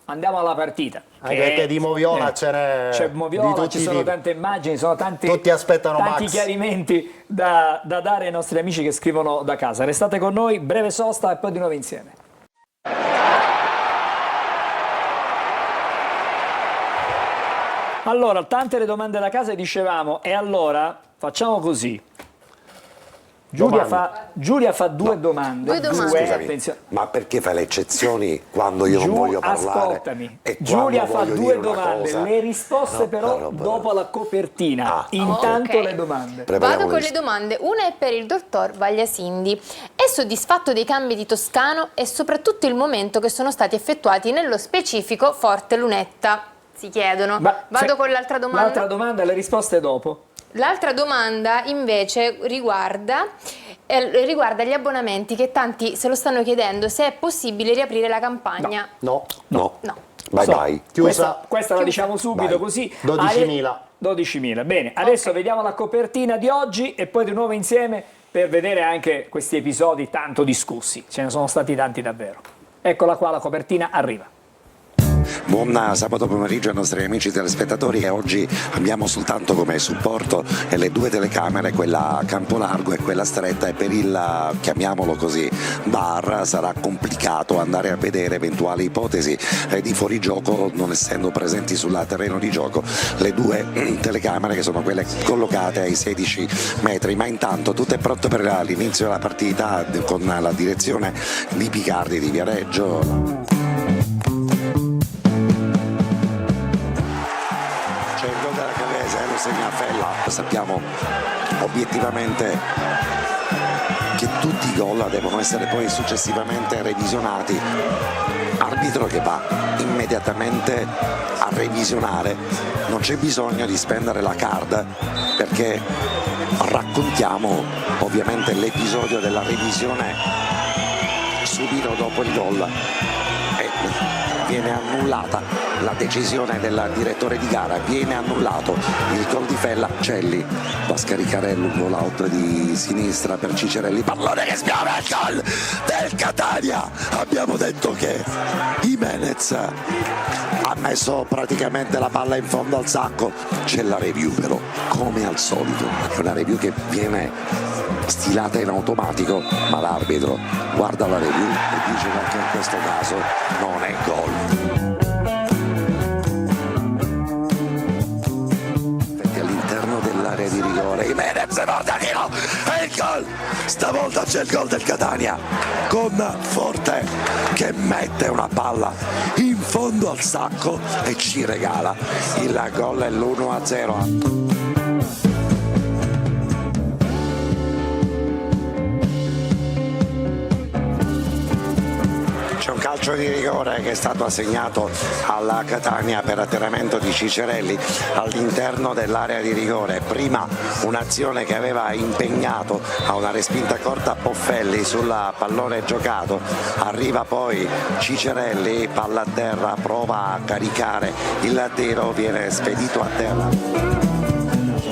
andiamo alla partita. Perché di Moviola c'è Moviola, ci sono tante immagini, sono tutti aspettano tanti Max. chiarimenti da dare ai nostri amici che scrivono da casa. Restate con noi, breve sosta e poi di nuovo insieme. Allora, tante le domande da casa e dicevamo, e allora facciamo così. Giulia fa 2 domande. Scusami, ma perché fai le eccezioni quando io non voglio parlare? Ascoltami, Giulia fa 2 domande, le risposte però dopo la copertina. Intanto le domande. Vado con le domande. Una è per il dottor Vagliasindi. È soddisfatto dei cambi di Toscano e soprattutto il momento che sono stati effettuati nello specifico Forte Lunetta? Si chiedono. Vado con l'altra domanda. L'altra domanda e le risposte dopo. L'altra domanda invece riguarda gli abbonamenti, che tanti se lo stanno chiedendo, se è possibile riaprire la campagna. No. Bye. Chiusa. Questa la diciamo subito. Vai. Così 12.000. 12.000. Bene, adesso vediamo la copertina di oggi e poi di nuovo insieme per vedere anche questi episodi tanto discussi, ce ne sono stati tanti davvero. Eccola qua, la copertina arriva. Buon sabato pomeriggio ai nostri amici telespettatori, e oggi abbiamo soltanto come supporto le due telecamere, quella a campo largo e quella stretta, e per il, chiamiamolo così, bar sarà complicato andare a vedere eventuali ipotesi di fuorigioco non essendo presenti sul terreno di gioco le due telecamere che sono quelle collocate ai 16 metri, ma intanto tutto è pronto per l'inizio della partita con la direzione di Picardi di Viareggio. Segnafella. Sappiamo obiettivamente che tutti i gol devono essere poi successivamente revisionati, arbitro che va immediatamente a revisionare, non c'è bisogno di spendere la card perché raccontiamo ovviamente l'episodio della revisione subito dopo il gol e viene annullata la decisione del direttore di gara, viene annullato il gol di Fella. Celli va a scaricare il lungo out di sinistra per Cicerelli, pallone che spiava il gol del Catania. Abbiamo detto che Jimenez ha messo praticamente la palla in fondo al sacco, c'è la review però come al solito, è una review che viene stilata in automatico, ma l'arbitro guarda la review e dice che anche in questo caso non è gol. All'interno dell'area di rigore Jimenez porta tiro e il gol, stavolta c'è il gol del Catania con Forte che mette una palla in fondo al sacco e ci regala il gol, è l'1-0. C'è un calcio di rigore che è stato assegnato alla Catania per atterramento di Cicerelli all'interno dell'area di rigore. Prima un'azione che aveva impegnato a una respinta corta Poffelli sul pallone giocato, arriva poi Cicerelli, palla a terra, prova a caricare il tiro, viene spedito a terra.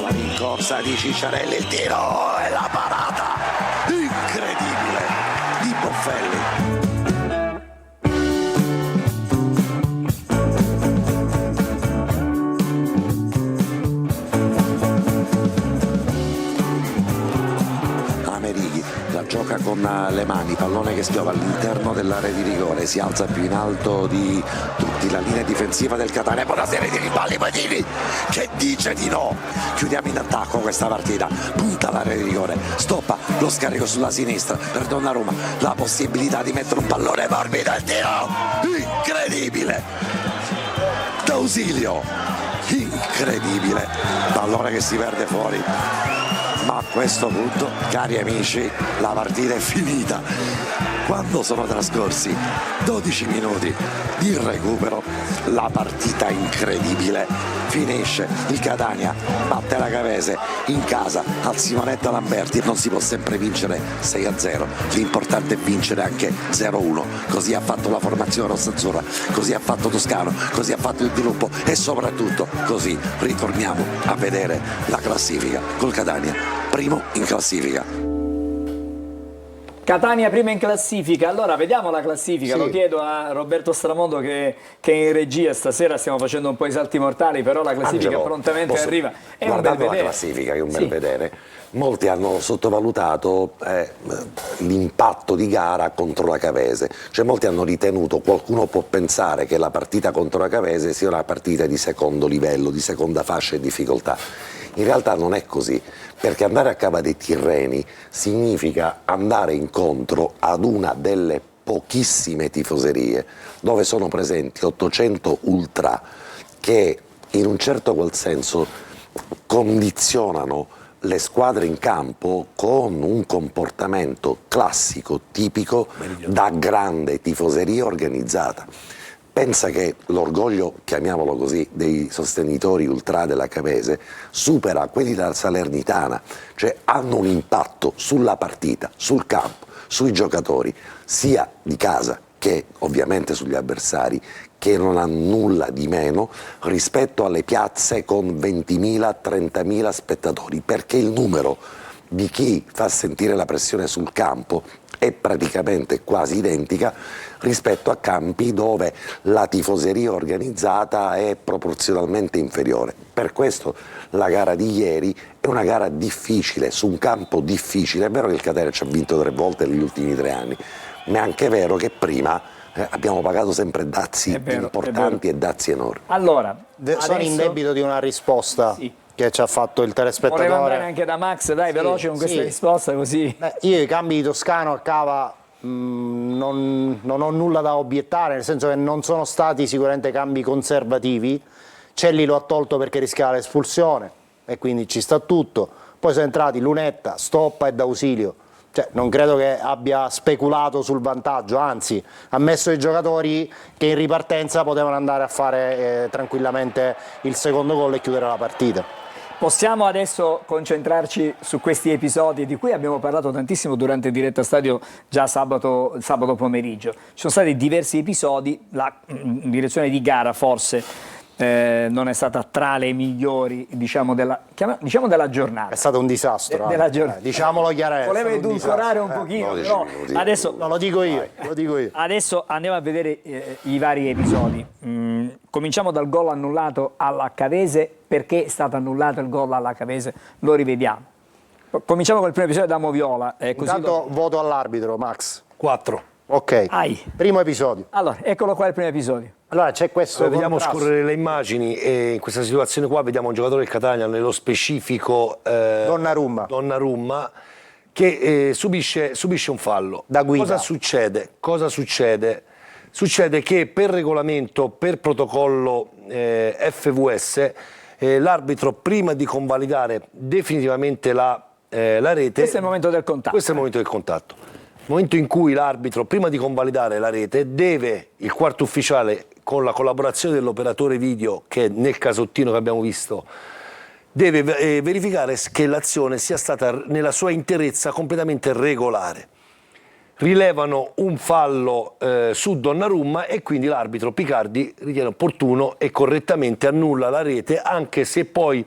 La rincorsa di Cicerelli, il tiro e la parata incredibile di Poffelli. Gioca con le mani, pallone che spiova all'interno dell'area di rigore, si alza più in alto di tutti, la linea difensiva del Catania, poi una serie di rimpalli, Guedini che dice di no, chiudiamo in attacco questa partita, punta l'area di rigore, stoppa lo scarico sulla sinistra per Donnarumma, la possibilità di mettere un pallone morbido, il tiro incredibile d'Ausilio, incredibile, pallone che si perde fuori. Ma a questo punto, cari amici, la partita è finita. Quando sono trascorsi 12 minuti di recupero, la partita incredibile finisce. Il Catania batte la Cavese in casa al Simonetta Lamberti. Non si può sempre vincere 6-0, l'importante è vincere anche 0-1. Così ha fatto la formazione rossazzurra, così ha fatto Toscano, così ha fatto il Sviluppo e soprattutto così ritorniamo a vedere la classifica col Catania primo in classifica. Catania prima in classifica, allora vediamo la classifica, sì. Lo chiedo a Roberto Stramondo che è in regia, stasera stiamo facendo un po' i salti mortali, però la classifica Angelo, prontamente arriva, è un bel guardando la vedere. classifica, che è un bel vedere, molti hanno sottovalutato l'impatto di gara contro la Cavese, cioè molti hanno ritenuto, qualcuno può pensare che la partita contro la Cavese sia una partita di secondo livello, di seconda fascia e difficoltà. In realtà non è così, perché andare a Cava dei Tirreni significa andare incontro ad una delle pochissime tifoserie dove sono presenti 800 ultra che in un certo qual senso condizionano le squadre in campo con un comportamento classico, tipico da grande tifoseria organizzata. Pensa che l'orgoglio, chiamiamolo così, dei sostenitori ultra della Cavese supera quelli della Salernitana, cioè hanno un impatto sulla partita, sul campo, sui giocatori, sia di casa che ovviamente sugli avversari, che non ha nulla di meno rispetto alle piazze con 20.000, 30.000 spettatori, perché il numero di chi fa sentire la pressione sul campo è praticamente quasi identica rispetto a campi dove la tifoseria organizzata è proporzionalmente inferiore. Per questo la gara di ieri è una gara difficile, su un campo difficile. È vero che il Catania ci ha vinto 3 volte negli ultimi 3 anni, ma è anche vero che prima abbiamo pagato sempre dazi importanti e dazi enormi. Allora, sono in debito di una risposta che ci ha fatto il telespettatore. Voleva andare anche da Max, dai, veloce con questa risposta così. Io i cambi di Toscano a Cava non ho nulla da obiettare, nel senso che non sono stati sicuramente cambi conservativi. Celli lo ha tolto perché rischiava l'espulsione e quindi ci sta tutto. Poi sono entrati Lunetta, Stoppa e D'Ausilio. Cioè, non credo che abbia speculato sul vantaggio, anzi ha messo i giocatori che in ripartenza potevano andare a fare tranquillamente il secondo gol e chiudere la partita. Possiamo adesso concentrarci su questi episodi di cui abbiamo parlato tantissimo durante Diretta Stadio già sabato pomeriggio. Ci sono stati diversi episodi, la direzione di gara forse non è stata tra le migliori, diciamo della giornata. È stato un disastro. Diciamolo chiaramente. Voleva edulcorare un pochino, però adesso lo dico io. Adesso andiamo a vedere i vari episodi. Cominciamo dal gol annullato alla Cavese. Perché è stato annullato il gol alla Cavese? Lo rivediamo. Cominciamo con il primo episodio da Moviola. Intanto voto all'arbitro, Max. 4. Ok, primo episodio. Allora, eccolo qua il primo episodio. Allora c'è questo vediamo contrasto. scorrere le immagini e in questa situazione qua vediamo un giocatore del Catania, nello specifico Donnarumma, che subisce un fallo. Da guida. Cosa succede? Succede che per regolamento, per protocollo FVS, l'arbitro prima di convalidare definitivamente la rete... Questo è il momento del contatto. Questo è il momento del contatto. Il momento in cui l'arbitro, prima di convalidare la rete, deve, il quarto ufficiale, con la collaborazione dell'operatore video, che nel casottino che abbiamo visto, deve verificare che l'azione sia stata nella sua interezza completamente regolare. Rilevano un fallo su Donnarumma e quindi l'arbitro Picardi ritiene opportuno e correttamente annulla la rete, anche se poi,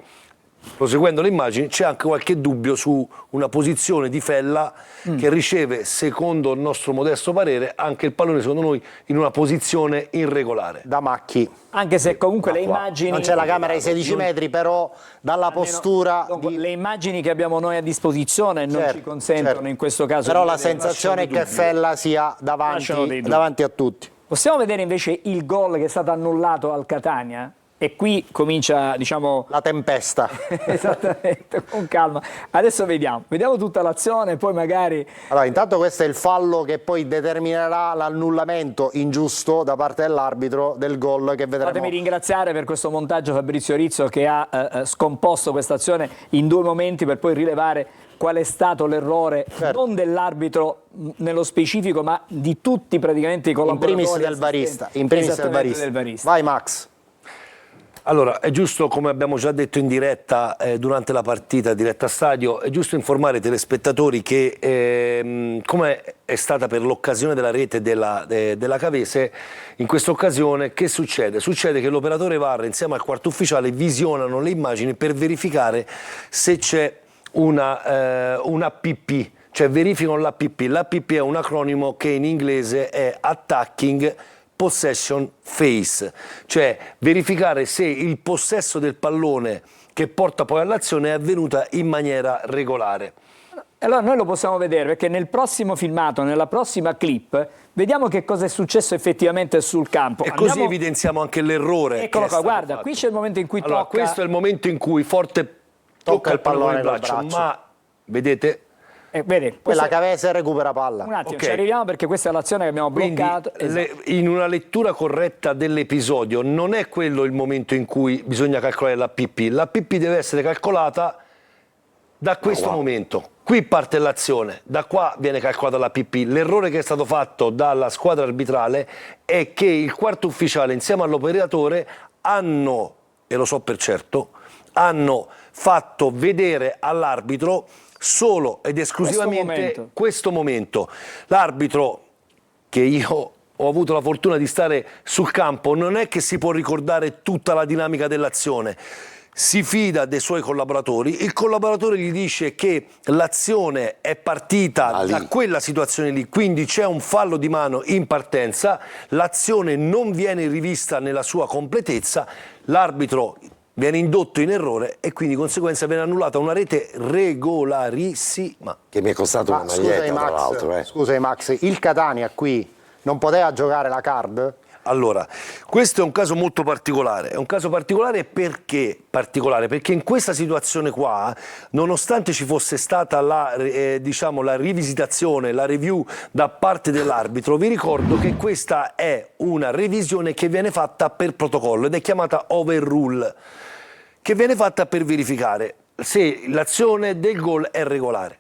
proseguendo le immagini, c'è anche qualche dubbio su una posizione di Fella che riceve, secondo il nostro modesto parere, anche il pallone, secondo noi, in una posizione irregolare. Da Macchi. Anche se comunque le immagini... Non c'è la camera ai 16 metri, però dalla postura... Le immagini che abbiamo noi a disposizione non ci consentono in questo caso... Però la sensazione è che Fella sia davanti a tutti. Possiamo vedere invece il gol che è stato annullato al Catania? E qui comincia, diciamo... La tempesta. Esattamente, con calma. Adesso vediamo tutta l'azione, poi magari... Allora, intanto questo è il fallo che poi determinerà l'annullamento ingiusto da parte dell'arbitro del gol che vedremo. Fatemi ringraziare per questo montaggio Fabrizio Rizzo che ha scomposto questa azione in 2 momenti per poi rilevare qual è stato l'errore, non dell'arbitro nello specifico, ma di tutti praticamente i collaboratori. In primis del barista. Vai Max. Allora, è giusto, come abbiamo già detto in diretta durante la partita Diretta Stadio, è giusto informare i telespettatori che come è stata per l'occasione della rete della Cavese, in questa occasione che succede? Succede che l'operatore VAR insieme al quarto ufficiale visionano le immagini per verificare se c'è una APP, cioè verificano l'APP. L'APP è un acronimo che in inglese è Attacking Possession Phase, cioè verificare se il possesso del pallone che porta poi all'azione è avvenuta in maniera regolare. Allora noi lo possiamo vedere perché nel prossimo filmato, nella prossima clip, vediamo che cosa è successo effettivamente sul campo. E così evidenziamo anche l'errore. Eccolo qua, guarda, qui c'è il momento in cui tocca... Questo è il momento in cui Forte tocca il pallone nel braccio, ma vedete... Vede, la Cavese recupera palla. Un attimo, ci arriviamo perché questa è l'azione che abbiamo bloccato. In una lettura corretta dell'episodio non è quello il momento in cui bisogna calcolare l'APP. L'APP deve essere calcolata da questo momento. Qui parte l'azione, da qua viene calcolata l'APP. L'errore che è stato fatto dalla squadra arbitrale è che il quarto ufficiale insieme all'operatore hanno, e lo so per certo, hanno fatto vedere all'arbitro solo ed esclusivamente questo momento. L'arbitro, che io ho avuto la fortuna di stare sul campo, non è che si può ricordare tutta la dinamica dell'azione. si fida dei suoi collaboratori, il collaboratore gli dice che l'azione è partita da quella situazione lì, quindi c'è un fallo di mano in partenza, l'azione non viene rivista nella sua completezza, l'arbitro viene indotto in errore e quindi di conseguenza viene annullata una rete regolarissima. Che mi è costato una maglietta, tra l'altro. Scusami Max, il Catania qui non poteva giocare la card? Allora, questo è un caso molto particolare, è un caso particolare perché in questa situazione qua, nonostante ci fosse stata diciamo, la rivisitazione, la review da parte dell'arbitro, vi ricordo che questa è una revisione che viene fatta per protocollo ed è chiamata overrule, che viene fatta per verificare se l'azione del gol è regolare.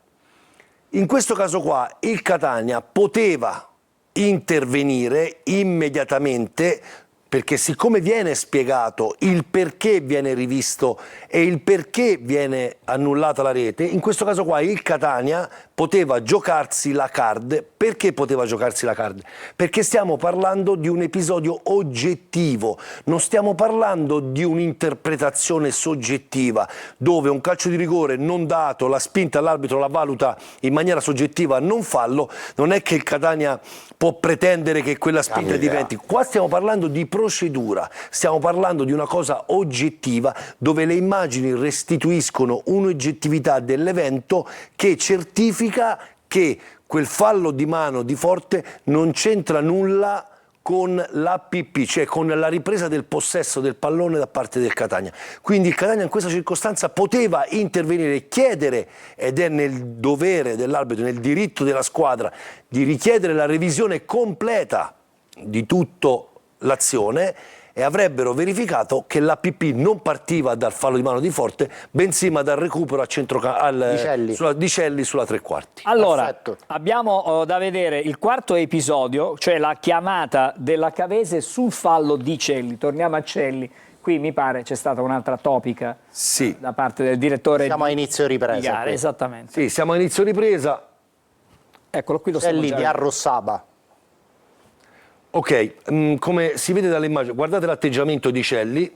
In questo caso qua il Catania poteva intervenire immediatamente, perché siccome viene spiegato il perché viene rivisto e il perché viene annullata la rete, in questo caso qua il Catania poteva giocarsi la card. Perché poteva giocarsi la card? Perché stiamo parlando di un episodio oggettivo, non stiamo parlando di un'interpretazione soggettiva, dove un calcio di rigore non dato, la spinta all'arbitro la valuta in maniera soggettiva non fallo, non è che il Catania può pretendere che quella spinta diventi. Qua stiamo parlando di procedura, stiamo parlando di una cosa oggettiva dove le immagini restituiscono un'oggettività dell'evento che certifica che quel fallo di mano di Forte non c'entra nulla con l'APP, cioè con la ripresa del possesso del pallone da parte del Catania. Quindi il Catania in questa circostanza poteva intervenire e chiedere, ed è nel dovere dell'arbitro, nel diritto della squadra, di richiedere la revisione completa di tutta l'azione, e avrebbero verificato che l'APP non partiva dal fallo di mano di Forte, bensì ma dal recupero a di Celli sulla tre quarti. Allora, perfetto. Abbiamo da vedere il quarto episodio, cioè la chiamata della Cavese sul fallo di Celli. Torniamo a Celli. Qui mi pare c'è stata un'altra topica da parte del direttore. Siamo a inizio ripresa. Esattamente. Sì, siamo a inizio ripresa. Eccolo qui, lo Celli di Arrossaba. Ok, come si vede dall'immagine, guardate l'atteggiamento di Celli.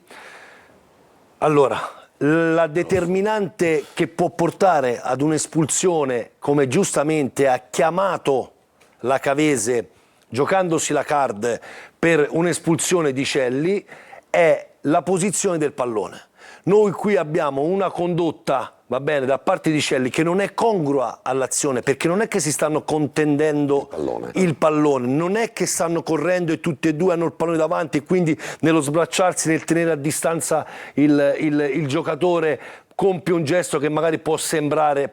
Allora, la determinante che può portare ad un'espulsione, come giustamente ha chiamato la Cavese giocandosi la card per un'espulsione di Celli, è la posizione del pallone. Noi qui abbiamo una condotta, va bene, da parte di Celli che non è congrua all'azione, perché non è che si stanno contendendo il pallone, non è che stanno correndo e tutti e due hanno il pallone davanti e quindi nello sbracciarsi, nel tenere a distanza il giocatore compie un gesto che magari può sembrare.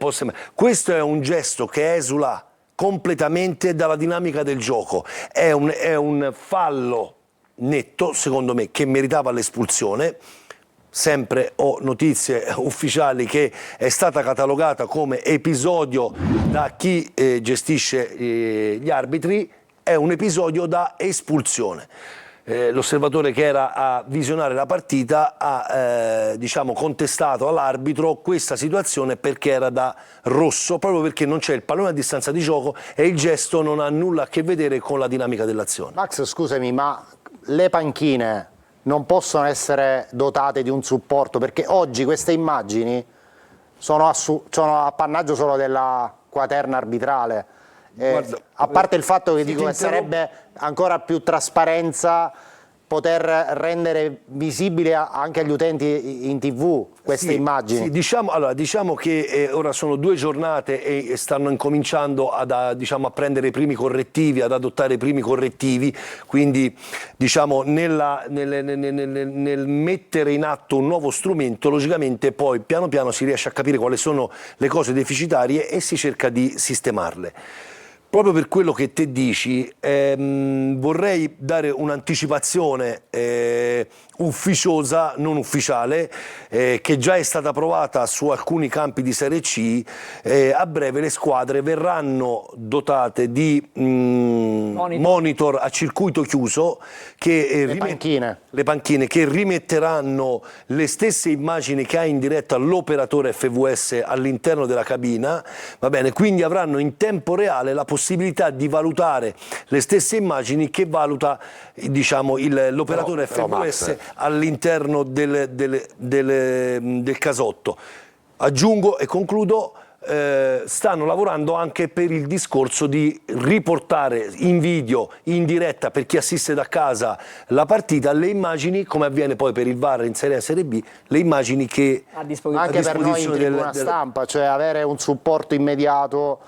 Questo è un gesto che esula completamente dalla dinamica del gioco, è un fallo netto, secondo me, che meritava l'espulsione. Sempre ho notizie ufficiali che è stata catalogata come episodio da chi gestisce gli arbitri, è un episodio da espulsione. L'osservatore che era a visionare la partita ha diciamo, contestato all'arbitro questa situazione perché era da rosso, proprio perché non c'è il pallone a distanza di gioco e il gesto non ha nulla a che vedere con la dinamica dell'azione. Max, scusami, ma le panchine non possono essere dotate di un supporto, perché oggi queste immagini sono appannaggio solo della quaterna arbitrale. Guarda, a parte il fatto che dico che sarebbe ancora più trasparenza poter rendere visibile anche agli utenti in TV queste immagini. Sì, diciamo che ora sono 2 giornate e stanno incominciando a prendere i primi correttivi, ad adottare i primi correttivi, quindi diciamo nel mettere in atto un nuovo strumento, logicamente poi piano piano si riesce a capire quali sono le cose deficitarie e si cerca di sistemarle. Proprio per quello che te dici, vorrei dare un'anticipazione ufficiosa, non ufficiale, che già è stata provata su alcuni campi di Serie C. A breve le squadre verranno dotate di monitor a circuito chiuso, che le panchine che rimetteranno le stesse immagini che ha in diretta l'operatore FVS all'interno della cabina, va bene? Quindi avranno in tempo reale la possibilità possibilità di valutare le stesse immagini che valuta, diciamo, l'operatore FVS all'interno del casotto. Aggiungo e concludo, stanno lavorando anche per il discorso di riportare in video, in diretta, per chi assiste da casa la partita, le immagini, come avviene poi per il VAR in Serie A e Serie B, le immagini che anche per noi in tribuna stampa, cioè avere un supporto immediato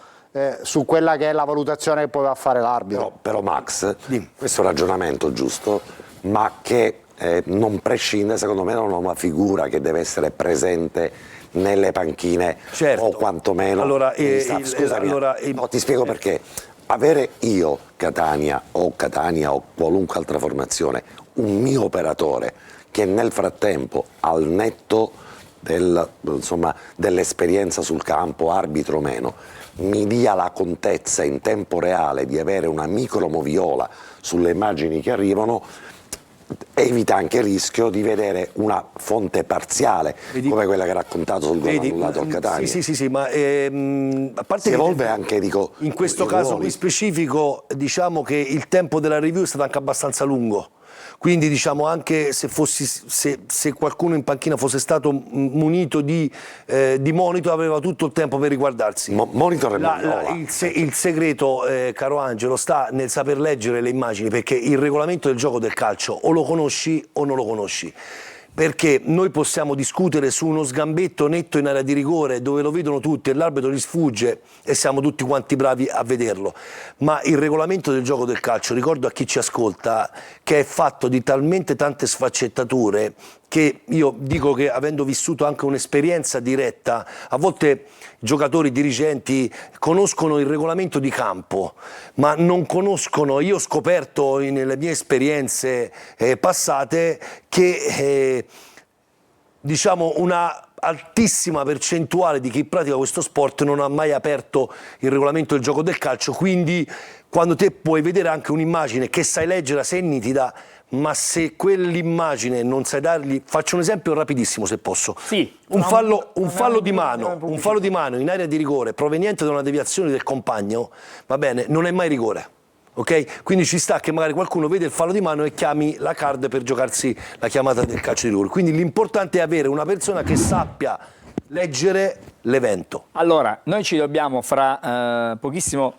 su quella che è la valutazione che poi va a fare l'arbitro. Però Max, questo è un ragionamento giusto, ma che non prescinde secondo me da una figura che deve essere presente nelle panchine, certo, o quantomeno scusami, no, ti spiego perché. Avere io Catania o qualunque altra formazione un mio operatore che nel frattempo, al netto dell'esperienza sul campo, arbitro o meno, mi dia la contezza in tempo reale di avere una micromoviola sulle immagini che arrivano, evita anche il rischio di vedere una fonte parziale, come quella che ha raccontato sul gol annullato al Catania. Sì, ma a parte si evolve anche, dico, in questo caso qui specifico, diciamo che il tempo della review è stato anche abbastanza lungo. Quindi diciamo anche se qualcuno in panchina fosse stato munito di monitor, aveva tutto il tempo per riguardarsi. Monitor il segreto, caro Angelo, sta nel saper leggere le immagini, perché il regolamento del gioco del calcio o lo conosci o non lo conosci. Perché noi possiamo discutere su uno sgambetto netto in area di rigore dove lo vedono tutti e l'arbitro gli sfugge e siamo tutti quanti bravi a vederlo, ma il regolamento del gioco del calcio, ricordo a chi ci ascolta, che è fatto di talmente tante sfaccettature che io dico che, avendo vissuto anche un'esperienza diretta, a volte giocatori, dirigenti conoscono il regolamento di campo, ma non conoscono, io ho scoperto nelle mie esperienze passate che diciamo una altissima percentuale di chi pratica questo sport non ha mai aperto il regolamento del gioco del calcio, quindi quando te puoi vedere anche un'immagine che sai leggere, sei nitida, ma se quell'immagine non sai dargli, faccio un esempio rapidissimo se posso, un fallo di mano in area di rigore proveniente da una deviazione del compagno, va bene, non è mai rigore. Ok? Quindi ci sta che magari qualcuno vede il fallo di mano e chiami la card per giocarsi la chiamata del calcio di rigore. Quindi l'importante è avere una persona che sappia leggere l'evento. Allora, noi ci dobbiamo fra pochissimo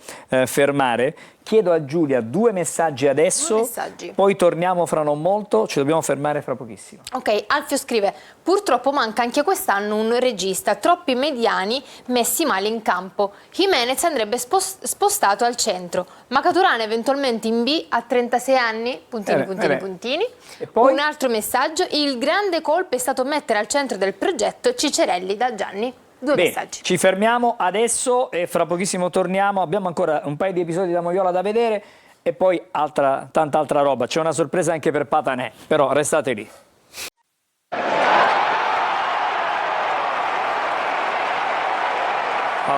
fermare. Chiedo a Giulia 2 messaggi adesso, poi torniamo fra non molto, ci dobbiamo fermare fra pochissimo. Ok, Alfio scrive: purtroppo manca anche quest'anno un regista, troppi mediani messi male in campo. Jimenez andrebbe spostato al centro, Macaturana eventualmente in B a 36 anni, puntini. E poi? Un altro messaggio: il grande colpo è stato mettere al centro del progetto Cicerelli da Gianni. 2 messaggi. Ci fermiamo adesso e fra pochissimo torniamo. Abbiamo ancora un paio di episodi da Moviola da vedere e poi tanta altra roba. C'è una sorpresa anche per Patanè, però restate lì.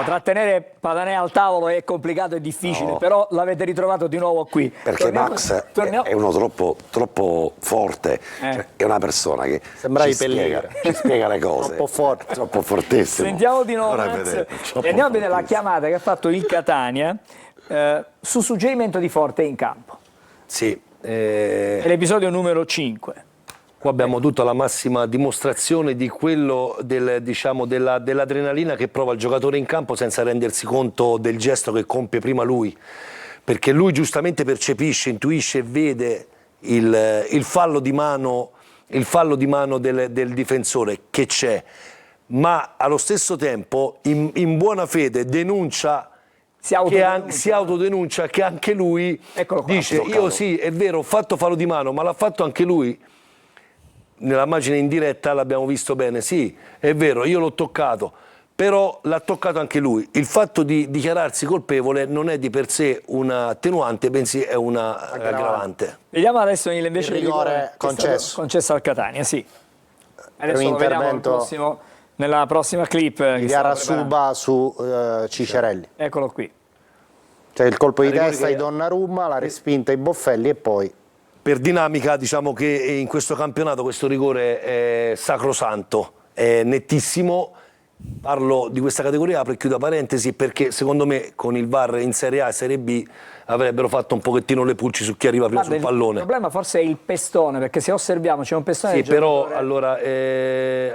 Trattenere Patanè al tavolo è complicato e difficile, però l'avete ritrovato di nuovo qui. Perché Max è uno troppo forte, cioè, è una persona che ci spiega le cose. Troppo forte. Troppo fortissimo. Sentiamo di nuovo Max e andiamo a vedere la chiamata che ha fatto il Catania su suggerimento di Forte in campo. Sì. È l'episodio numero 5. Qua abbiamo tutta la massima dimostrazione di quello dell'adrenalina che prova il giocatore in campo senza rendersi conto del gesto che compie prima lui, perché lui giustamente percepisce, intuisce e vede il fallo di mano del difensore che c'è, ma allo stesso tempo in buona fede denuncia, si autodenuncia che anche lui dice: io sì, è vero, ho fatto fallo di mano, ma l'ha fatto anche lui. Nella immagine in diretta l'abbiamo visto bene, sì, è vero, io l'ho toccato, però l'ha toccato anche lui. Il fatto di dichiararsi colpevole non è di per sé una attenuante, bensì è una aggravante. Vediamo adesso invece il rigore concesso al Catania, sì. Adesso lo vediamo nella prossima clip. Chiara Suba su Cicerelli. Eccolo qui. Cioè il colpo di testa di Donnarumma, la respinta ai Boffelli e poi... Per dinamica diciamo che in questo campionato questo rigore è sacrosanto, è nettissimo, Parlo di questa categoria, apro e chiudo parentesi, perché secondo me con il VAR in Serie A e Serie B avrebbero fatto un pochettino le pulci su chi arriva prima sul pallone. Il problema forse è il pestone, perché se osserviamo c'è un pestone del però giocatore. allora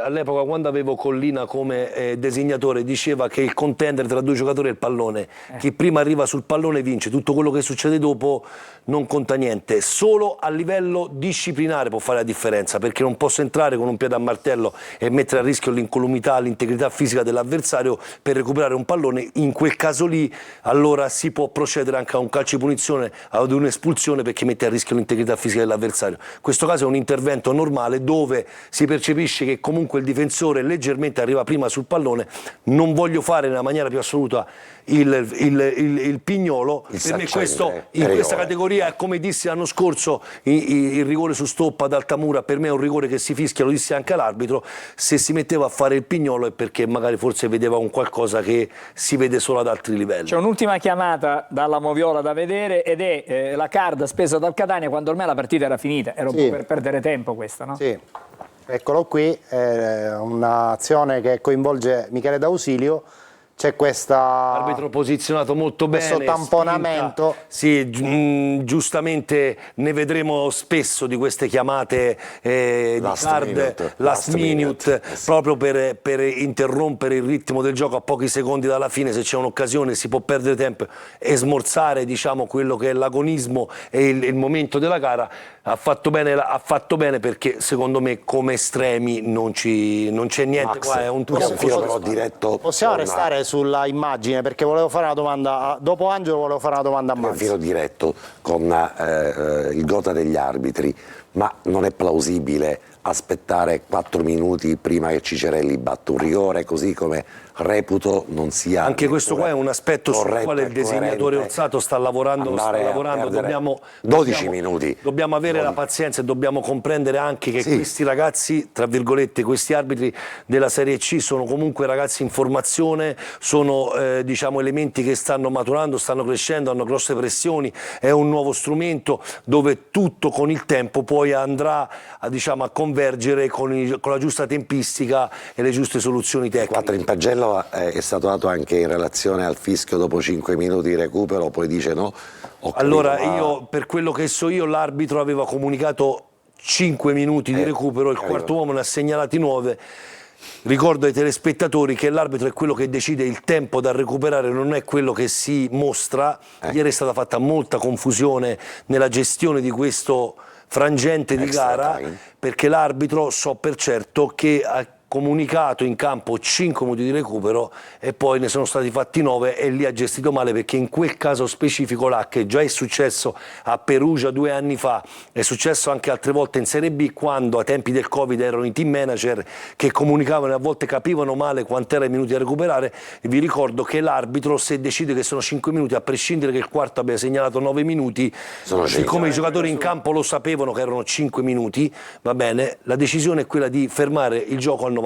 all'epoca, quando avevo Collina come designatore, diceva che il contender tra due giocatori è il pallone. Chi prima arriva sul pallone vince, tutto quello che succede dopo non conta niente. Solo a livello disciplinare può fare la differenza, perché non posso entrare con un piede a martello e mettere a rischio l'incolumità, l'integrità fisica dell'avversario per recuperare un pallone. In quel caso lì allora si può procedere anche a un calcio di punizione, ad un'espulsione, perché mette a rischio l'integrità fisica dell'avversario. In questo caso è un intervento normale dove si percepisce che comunque il difensore leggermente arriva prima sul pallone. Non voglio fare nella maniera più assoluta il pignolo, per me questo in questa categoria, come dissi l'anno scorso, il rigore su stoppa ad Altamura per me è un rigore che si fischia, lo dissi anche all'arbitro. Se si metteva a fare il pignolo è perché magari forse vedeva un qualcosa che si vede solo ad altri livelli. C'è un'ultima chiamata dalla Moviola da vedere ed è la card spesa dal Catania quando ormai la partita era finita, era un po' per perdere tempo questa, no? Sì, eccolo qui, un'azione che coinvolge Michele D'Ausilio. C'è arbitro posizionato molto bene, questo tamponamento. Sì, giustamente ne vedremo spesso di queste chiamate di card last minute, proprio per interrompere il ritmo del gioco a pochi secondi dalla fine. Se c'è un'occasione si può perdere tempo e smorzare, diciamo, quello che è l'agonismo e il momento della gara. Ha fatto bene perché secondo me come estremi non c'è niente. Max, qua è un diretto. Possiamo restare sulla immagine, perché volevo fare una domanda dopo Angelo, volevo fare una domanda a Max. Filo diretto con il gota degli arbitri, ma non è plausibile aspettare 4 minuti prima che Cicerelli batta un rigore, così come reputo non sia anche questo qua è un aspetto sul quale il disegnatore Orsato sta lavorando. Dobbiamo 12 minuti. Dobbiamo avere la pazienza e dobbiamo comprendere anche che questi ragazzi, tra virgolette, questi arbitri della Serie C sono comunque ragazzi in formazione, sono diciamo elementi che stanno maturando, stanno crescendo, hanno grosse pressioni, è un nuovo strumento dove tutto con il tempo poi andrà a convergere con la giusta tempistica e le giuste soluzioni tecniche. 4 in pagella è stato dato anche in relazione al fischio dopo 5 minuti di recupero, poi dice no. Allora io, per quello che so io, l'arbitro aveva comunicato 5 minuti di recupero, il quarto uomo ne ha segnalati 9. Ricordo ai telespettatori che l'arbitro è quello che decide il tempo da recuperare, non è quello che si mostra. Ieri è stata fatta molta confusione nella gestione di questo frangente di gara, perché l'arbitro, so per certo, che ha comunicato in campo 5 minuti di recupero e poi ne sono stati fatti 9 e lì ha gestito male, perché in quel caso specifico là, che già è successo a Perugia 2 anni fa, è successo anche altre volte in Serie B, quando a tempi del Covid erano i team manager che comunicavano e a volte capivano male quant'era i minuti da recuperare. E vi ricordo che l'arbitro, se decide che sono 5 minuti, a prescindere che il quarto abbia segnalato 9 minuti, siccome i giocatori in campo lo sapevano che erano 5 minuti, va bene, la decisione è quella di fermare il gioco al 95esimo.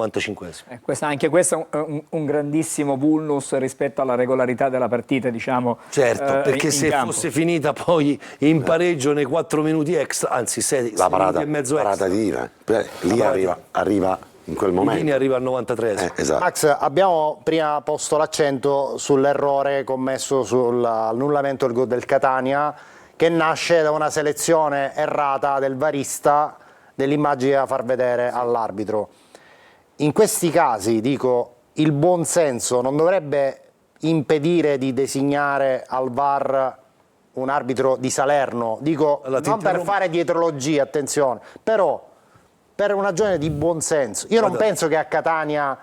Anche questo è un grandissimo vulnus rispetto alla regolarità della partita, diciamo. Certo, perché se fosse finita poi in pareggio nei 4 minuti extra, anzi 6 minuti e mezzo extra. Lì arriva in quel momento. Lì arriva al 93esimo. Esatto. Max, abbiamo prima posto l'accento sull'errore commesso sull'annullamento del gol del Catania, che nasce da una selezione errata del varista dell'immagine da far vedere all'arbitro. In questi casi, dico, il buon senso non dovrebbe impedire di designare al VAR un arbitro di Salerno, dico, non per fare dietrologia, attenzione, però per una ragione di buon senso. Io non penso che a Catania,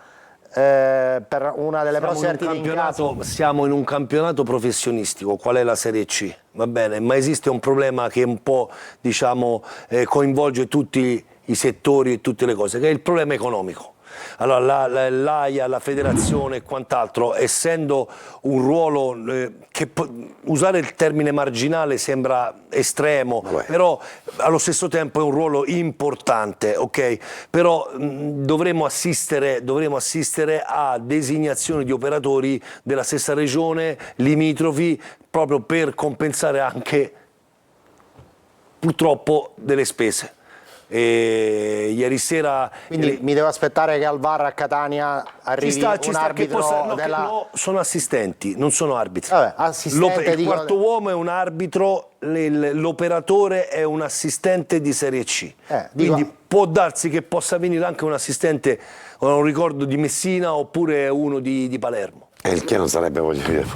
per una delle prossime partite in casa... Siamo in un campionato professionistico, qual è la Serie C, va bene, ma esiste un problema che un po', diciamo, coinvolge tutti i settori e tutte le cose, che è il problema economico. Allora l'AIA, la federazione e quant'altro, essendo un ruolo che usare il termine marginale sembra estremo, però allo stesso tempo è un ruolo importante, ok? Però dovremo assistere a designazioni di operatori della stessa regione, limitrofi, proprio per compensare anche purtroppo delle spese. E ieri sera... Quindi mi devo aspettare che al VAR a Catania arrivi un arbitro sono assistenti, non sono arbitri. Vabbè, assistente, il quarto uomo è un arbitro, l'operatore è un assistente di Serie C. Quindi può darsi che possa venire anche un assistente, non ricordo, di Messina oppure uno di Palermo. E il che non sarebbe, voglio dire,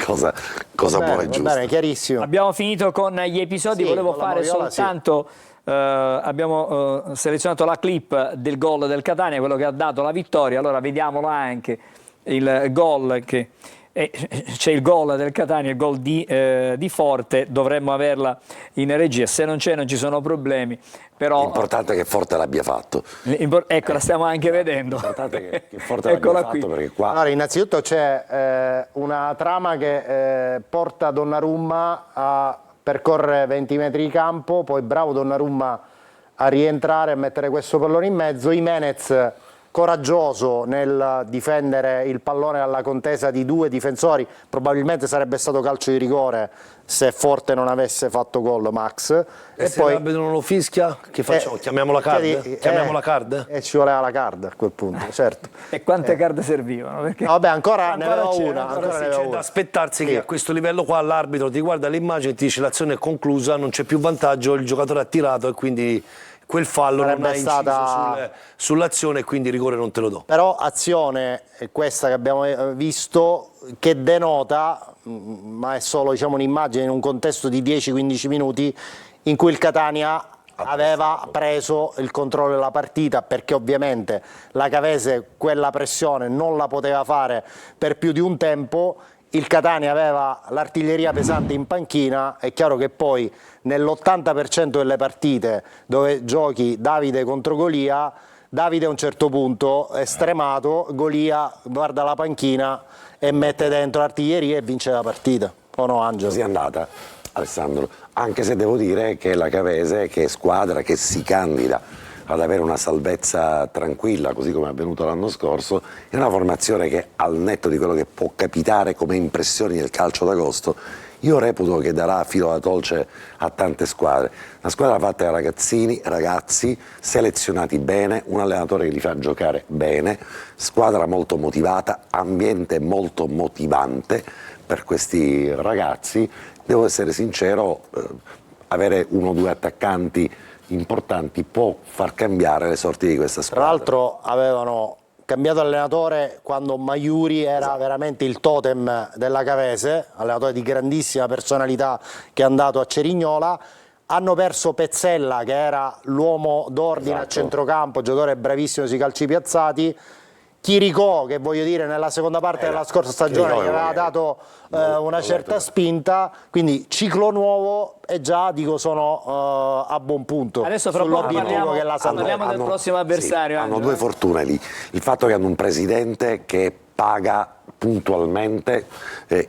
cosa buona e giusta. Bene, chiarissimo. Abbiamo finito con gli episodi, Sì, volevo con la fare Moviola, soltanto... abbiamo selezionato la clip del gol del Catania, quello che ha dato la vittoria. Allora vediamolo anche il gol che c'è il gol del Catania, il gol di Forte, dovremmo averla in regia, se non c'è non ci sono problemi, però l'importante è che Forte l'abbia fatto. Ecco, la stiamo anche vedendo. L'importante è che Forte l'abbia fatto, perché qua... Allora, innanzitutto c'è una trama che porta Donnarumma a percorrere 20 metri di campo, poi bravo Donnarumma a rientrare e mettere questo pallone in mezzo. Jimenez coraggioso nel difendere il pallone dalla contesa di due difensori, probabilmente sarebbe stato calcio di rigore se Forte non avesse fatto gol, Max. E se poi l'arbitro non lo fischia, che facciamo? Chiamiamo la card? Chiamiamo la card? E ci voleva la card a quel punto, certo. E quante card servivano? Perché... No, vabbè, ancora ne avevo una. C'è da aspettarsi che a questo livello qua l'arbitro ti guarda l'immagine e ti dice l'azione è conclusa, non c'è più vantaggio, il giocatore ha tirato e quindi quel fallo non ha inciso sull'azione e quindi rigore non te lo do. Però azione è questa che abbiamo visto, che denota, ma è solo, diciamo, un'immagine in un contesto di 10-15 minuti in cui il Catania aveva preso il controllo della partita, perché ovviamente la Cavese quella pressione non la poteva fare per più di un tempo. Il Catania aveva l'artiglieria pesante in panchina. È chiaro che poi nell'80% delle partite dove giochi Davide contro Golia, Davide a un certo punto è stremato, Golia guarda la panchina e mette dentro l'artiglieria e vince la partita. O no, Angelo? Così è andata, Alessandro, anche se devo dire che la Cavese, che è squadra che si candida ad avere una salvezza tranquilla, così come è avvenuto l'anno scorso, è una formazione che, al netto di quello che può capitare come impressioni nel calcio d'agosto, io reputo che darà filo alla dolce a tante squadre. Una squadra fatta da ragazzi selezionati bene, un allenatore che li fa giocare bene, squadra molto motivata, ambiente molto motivante per questi ragazzi. Devo essere sincero, avere uno o due attaccanti importanti può far cambiare le sorti di questa squadra. Tra l'altro avevano cambiato allenatore quando Maiuri era veramente il totem della Cavese, allenatore di grandissima personalità che è andato a Cerignola. Hanno perso Pezzella, che era l'uomo d'ordine a centrocampo, giocatore bravissimo sui calci piazzati. Chiricò, che voglio dire nella seconda parte della scorsa stagione gli aveva dato una certa spinta, quindi ciclo nuovo e già dico sono a buon punto. Adesso parliamo del prossimo avversario. Sì, hanno due fortune lì, il fatto che hanno un presidente che paga puntualmente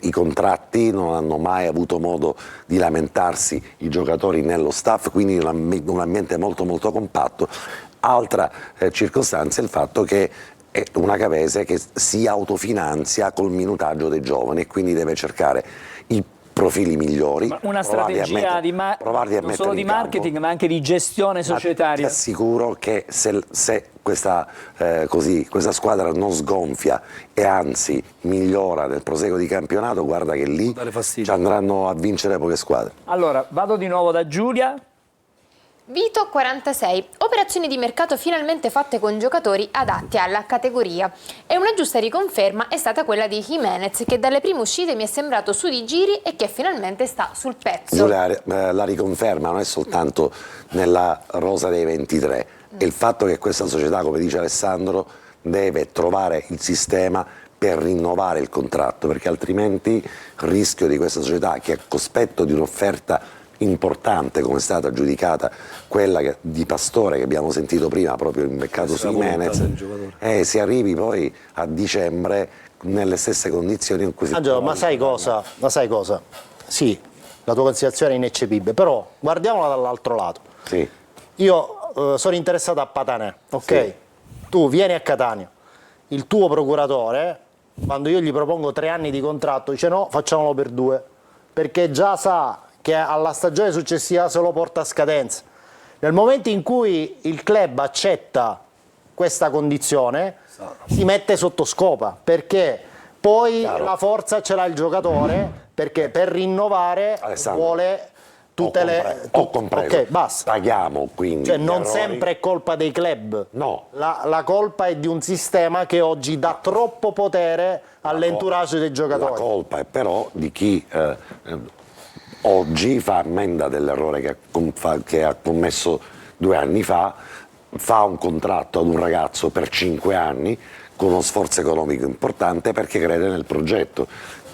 i contratti, non hanno mai avuto modo di lamentarsi i giocatori nello staff, quindi un ambiente molto molto compatto. Altra circostanza è il fatto che è una Cavese che si autofinanzia col minutaggio dei giovani e quindi deve cercare i profili migliori. Ma una strategia non solo di marketing ma anche di gestione societaria. Ti assicuro che se questa squadra non sgonfia e anzi migliora nel proseguo di campionato, guarda che lì ci andranno a vincere poche squadre. Allora, vado di nuovo da Giulia. Vito 46, operazioni di mercato finalmente fatte con giocatori adatti alla categoria e una giusta riconferma è stata quella di Jimenez, che dalle prime uscite mi è sembrato su di giri e che finalmente sta sul pezzo. Giulia, la riconferma non è soltanto nella rosa dei 23, è il fatto che questa società, come dice Alessandro, deve trovare il sistema per rinnovare il contratto, perché altrimenti il rischio di questa società, che a cospetto di un'offerta importante come è stata aggiudicata quella di Pastore che abbiamo sentito prima proprio in mercato su Jimenez, si arrivi poi a dicembre nelle stesse condizioni in cui si Angelo, ma sai cosa? Sì, la tua considerazione è ineccepibile, però guardiamola dall'altro lato. Sì. Io sono interessato a Patanè, ok? Sì. Tu vieni a Catania, il tuo procuratore, quando io gli propongo 3 anni di contratto, dice no, facciamolo per 2, perché già sa che alla stagione successiva se lo porta a scadenza. Nel momento in cui il club accetta questa condizione, si mette sotto scopa, perché poi la forza ce l'ha il giocatore, perché per rinnovare vuole tutte le... Ho compreso. Ok, basta. Paghiamo quindi. Cioè, gli non errori. sempre è colpa dei club. No. La colpa è di un sistema che oggi dà troppo potere all'entourage dei giocatori. La colpa è però di chi oggi fa ammenda dell'errore che ha commesso 2 anni fa, fa un contratto ad un ragazzo per 5 anni con uno sforzo economico importante perché crede nel progetto,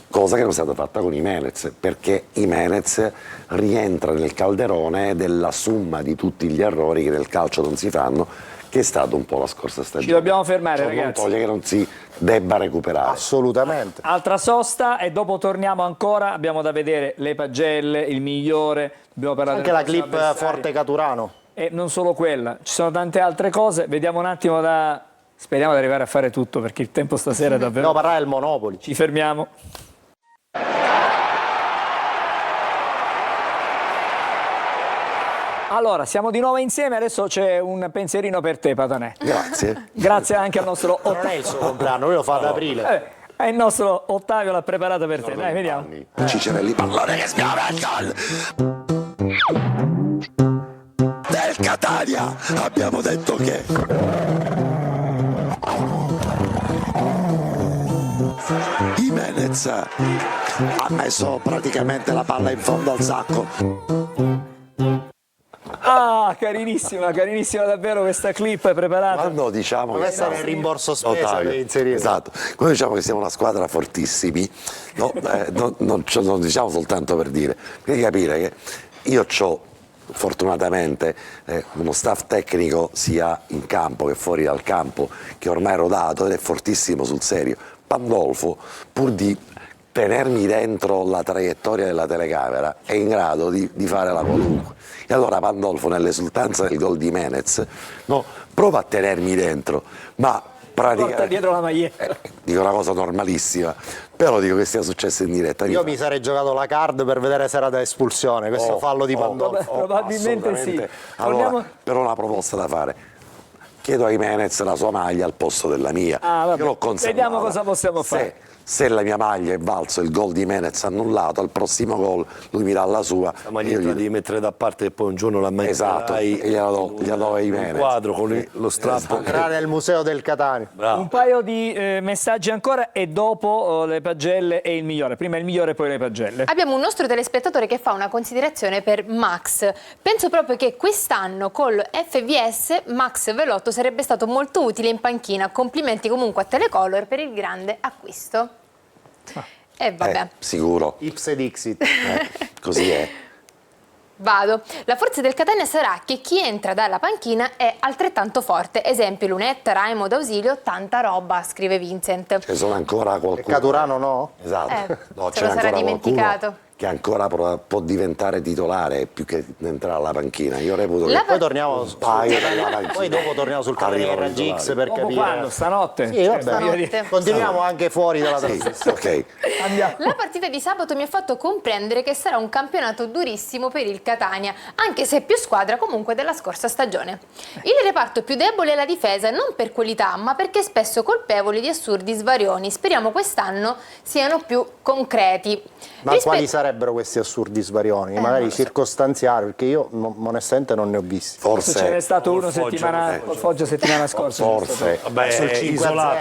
cosa che non è stata fatta con Jimenez, perché Jimenez rientra nel calderone della somma di tutti gli errori che nel calcio non si fanno, che è stato un po' la scorsa stagione. Ci dobbiamo fermare, Ciò ragazzi. non toglie che non si debba recuperare. Assolutamente. Altra sosta e dopo torniamo ancora, abbiamo da vedere le pagelle, il migliore, dobbiamo parlare Anche del la prossimo clip avversario. Forte Caturano. E non solo quella, ci sono tante altre cose, vediamo un attimo speriamo di arrivare a fare tutto perché il tempo stasera è davvero... Dobbiamo parlare del Monopoli. Ci fermiamo. Allora, siamo di nuovo insieme, adesso c'è un pensierino per te, Patanè. Grazie. Grazie anche al nostro Non è il suo compleanno, lui lo fa ad aprile. il nostro Ottavio l'ha preparata per te. Dai, vediamo. Cicerelli pallone che schiava il gol del Catania. Abbiamo detto che Jimenez ha messo praticamente la palla in fondo al sacco. Ah, carinissima davvero questa clip preparata. Quando diciamo che Questo era il rimborso spesa Ottavio, che inserire. esatto. Quando diciamo che siamo una squadra fortissimi, non diciamo soltanto per dire, devi capire che io ho fortunatamente uno staff tecnico sia in campo che fuori dal campo che ormai è rodato ed è fortissimo sul serio. Pandolfo, pur di tenermi dentro la traiettoria della telecamera, è in grado di fare la qualunque. E allora Pandolfo, nell'esultanza del gol di Jimenez, prova a tenermi dentro, ma praticamente... Porta dietro la maglietta. Dico una cosa normalissima, però dico che sia successo in diretta. Io mi sarei giocato la card per vedere se era da espulsione, questo fallo di Pandolfo. Probabilmente sì. Assolutamente. Allora, però una proposta da fare. Chiedo a Jimenez la sua maglia al posto della mia. Vabbè. Io l'ho conservata. Vediamo cosa possiamo fare. Se la mia maglia è valso il gol di Jimenez annullato, al prossimo gol lui mi dà la sua. La maglietta la devi mettere da parte e poi un giorno la metterai. Esatto, e gliela do a Jimenez. Un quadro con lo strappo. Andrà nel museo del Catania. Bravo. Un paio di messaggi ancora e dopo le pagelle e il migliore. Prima il migliore, poi le pagelle. Abbiamo un nostro telespettatore che fa una considerazione per Max. Penso proprio che quest'anno col FVS Max Velotto sarebbe stato molto utile in panchina. Complimenti comunque a Telecolor per il grande acquisto. E vabbè. Sicuro. Ipse Dixit. Così è. Vado. La forza del Catania sarà che chi entra dalla panchina è altrettanto forte. Esempio Lunetta, Raimo, D'Ausilio, tanta roba, scrive Vincent. Ci sono ancora E qualcuno. Caturano no? Esatto. Se lo sarà dimenticato. Che ancora può diventare titolare più che entrare alla panchina. Io reputo La che Poi torniamo un paio della panchina poi dopo torniamo sul Catania arrivano Raggi X titolari. per Dopo capire. quando? Stanotte? Sì, vabbè. Stanotte. Continuiamo anche fuori dalla Sì, trasmissione. ok. Andiamo. La partita di sabato mi ha fatto comprendere che sarà un campionato durissimo per il Catania, anche se è più squadra comunque della scorsa stagione. Il reparto più debole è la difesa, non per qualità, ma perché spesso colpevoli di assurdi svarioni. Speriamo quest'anno siano più concreti. Ma quali sarebbero questi assurdi svarioni? Magari circostanziali, perché io onestamente non ne ho visti. Ce n'è Forse, stato uno Foggia, col Foggia settimana scorsa. forse, Vabbè, Sul è 5-0,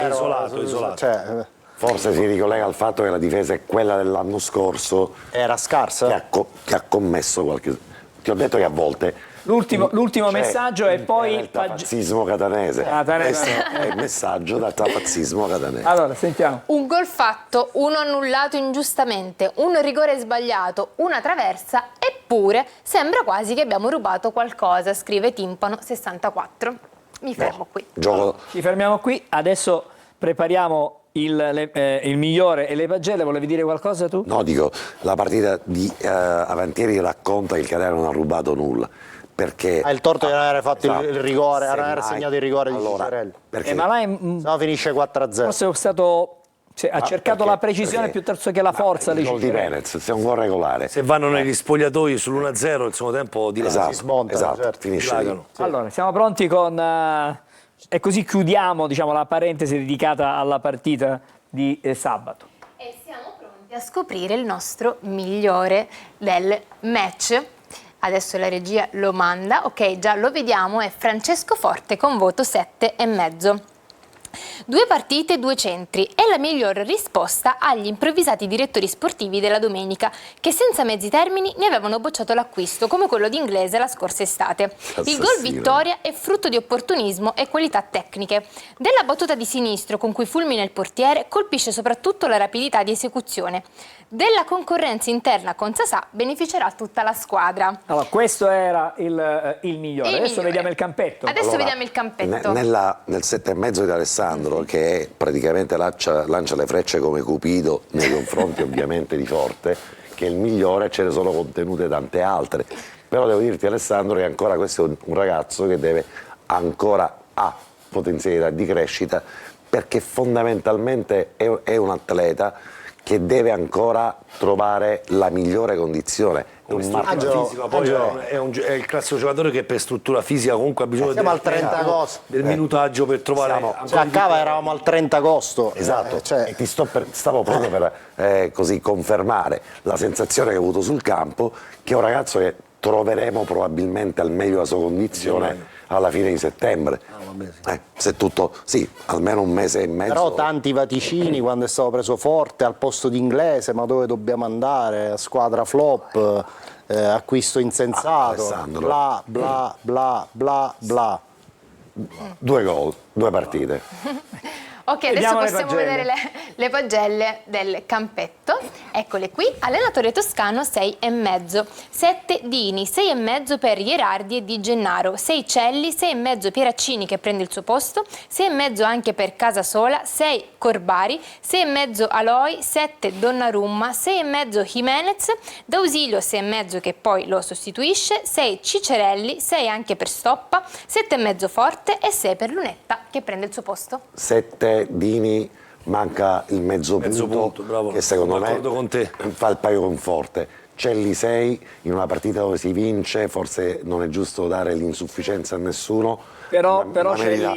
isolato. Cioè, forse si ricollega al fatto che la difesa è quella dell'anno scorso era scarsa? che ha commesso qualche... Ti ho detto che a volte... L'ultimo c'è messaggio è poi... il tafazzismo catanese. Catanese. Questo è il messaggio dal tafazzismo catanese. Allora, sentiamo. Un gol fatto, uno annullato ingiustamente, un rigore sbagliato, una traversa, eppure sembra quasi che abbiamo rubato qualcosa, scrive Timpano 64. Mi fermo qui. Gioco... Ci fermiamo qui, adesso prepariamo il migliore e le pagelle. Volevi dire qualcosa tu? No, dico, la partita di Avantieri racconta che il Catania non ha rubato nulla. Perché Ha il torto di non aver fatto esatto, il rigore, non semmai- aver segnato il rigore di allora, Cicerelli. perché Ma là No, finisce 4-0. forse è stato Ha cercato la precisione piuttosto che la forza. Il gol di Menez, se è un gol regolare. Se vanno negli spogliatoi sull'1-0 il secondo tempo di là. Esatto, si smontano, esatto, certo. finisce lì. Allora, siamo pronti con... e così chiudiamo, diciamo, la parentesi dedicata alla partita di sabato. E siamo pronti a scoprire il nostro migliore del match. Adesso la regia lo manda, ok, già lo vediamo, è Francesco Forte con voto 7,5. 2 partite, 2 centri è la miglior risposta agli improvvisati direttori sportivi della domenica, che senza mezzi termini ne avevano bocciato l'acquisto, come quello di Inglese la scorsa estate. Il gol vittoria è frutto di opportunismo e qualità tecniche. Della battuta di sinistro con cui fulmina il portiere colpisce soprattutto la rapidità di esecuzione. Della concorrenza interna con Sasà beneficerà tutta la squadra. Allora, questo era il migliore. Adesso vediamo il campetto. Adesso vediamo il campetto. Nel 7,5 di Alessandro, che praticamente lancia le frecce come Cupido nei confronti ovviamente di Forte, che è il migliore, ce ne sono contenute tante altre. Però devo dirti, Alessandro, che ancora questo è un ragazzo che deve ancora ha potenzialità di crescita, perché fondamentalmente è un atleta che deve ancora trovare la migliore condizione. Fisica, poi è il classico giocatore che per struttura fisica comunque ha bisogno Siamo al 30 agosto. del minutaggio per trovare A Cava eravamo al 30 agosto. Esatto, Cioè, e stavo proprio per così confermare la sensazione che ho avuto sul campo, che è un ragazzo che troveremo probabilmente al meglio la sua condizione alla fine di settembre. Se tutto, sì, almeno un mese e mezzo. però tanti vaticini quando è stato preso Forte al posto di Inglese, ma dove dobbiamo andare? Squadra flop, acquisto insensato, Alessandro. bla bla bla bla bla. 2 gol, 2 partite. Ok, adesso Vediamo le possiamo pagelle. vedere le pagelle del campetto. Eccole qui. Allenatore toscano 6,5. 7 Dini, 6,5 per Ierardi e Di Gennaro. 6 Celli, 6,5 Pieraccini che prende il suo posto. 6,5 anche per Casasola. 6 Corbari, 6,5 Aloi, 7 Donnarumma, 6,5 Jimenez. D'Ausilio 6,5 che poi lo sostituisce. 6 Cicerelli, 6 anche per Stoppa. 7,5 Forte e 6 per Lunetta che prende il suo posto. 7 Dini, manca il mezzo punto, bravo. che secondo Sono me d'accordo con te. fa il paio con Forte. Celli 6, in una partita dove si vince, forse non è giusto dare l'insufficienza a nessuno, Però ma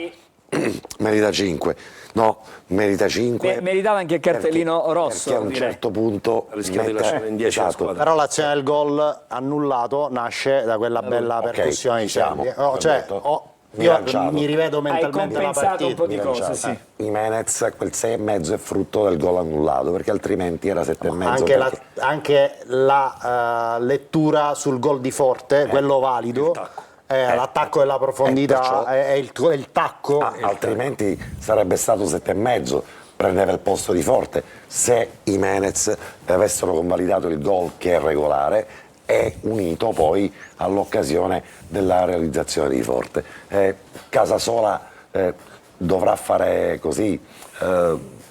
merita 5. No, merita 5. Meritava anche il cartellino rosso. Perché a un direi. certo punto Rischiamo di lasciare in 10 la esatto. squadra. Però l'azione del gol annullato nasce da quella bella Ok, percussione di diciamo, Celli. ho Cioè, detto, io bilanciato. mi rivedo Hai mentalmente la compensato un partita. po' di cose, sì. Jimenez, quel 6,5 è frutto del gol annullato, perché altrimenti era 7,5. Anche la lettura sul gol di Forte, quello valido, l'attacco della profondità, perciò- è il tacco. Altrimenti sarebbe stato 7,5, prendeva il posto di Forte. Se Jimenez avessero convalidato il gol, che è regolare, è unito poi all'occasione della realizzazione di Forte. Casasola dovrà fare così,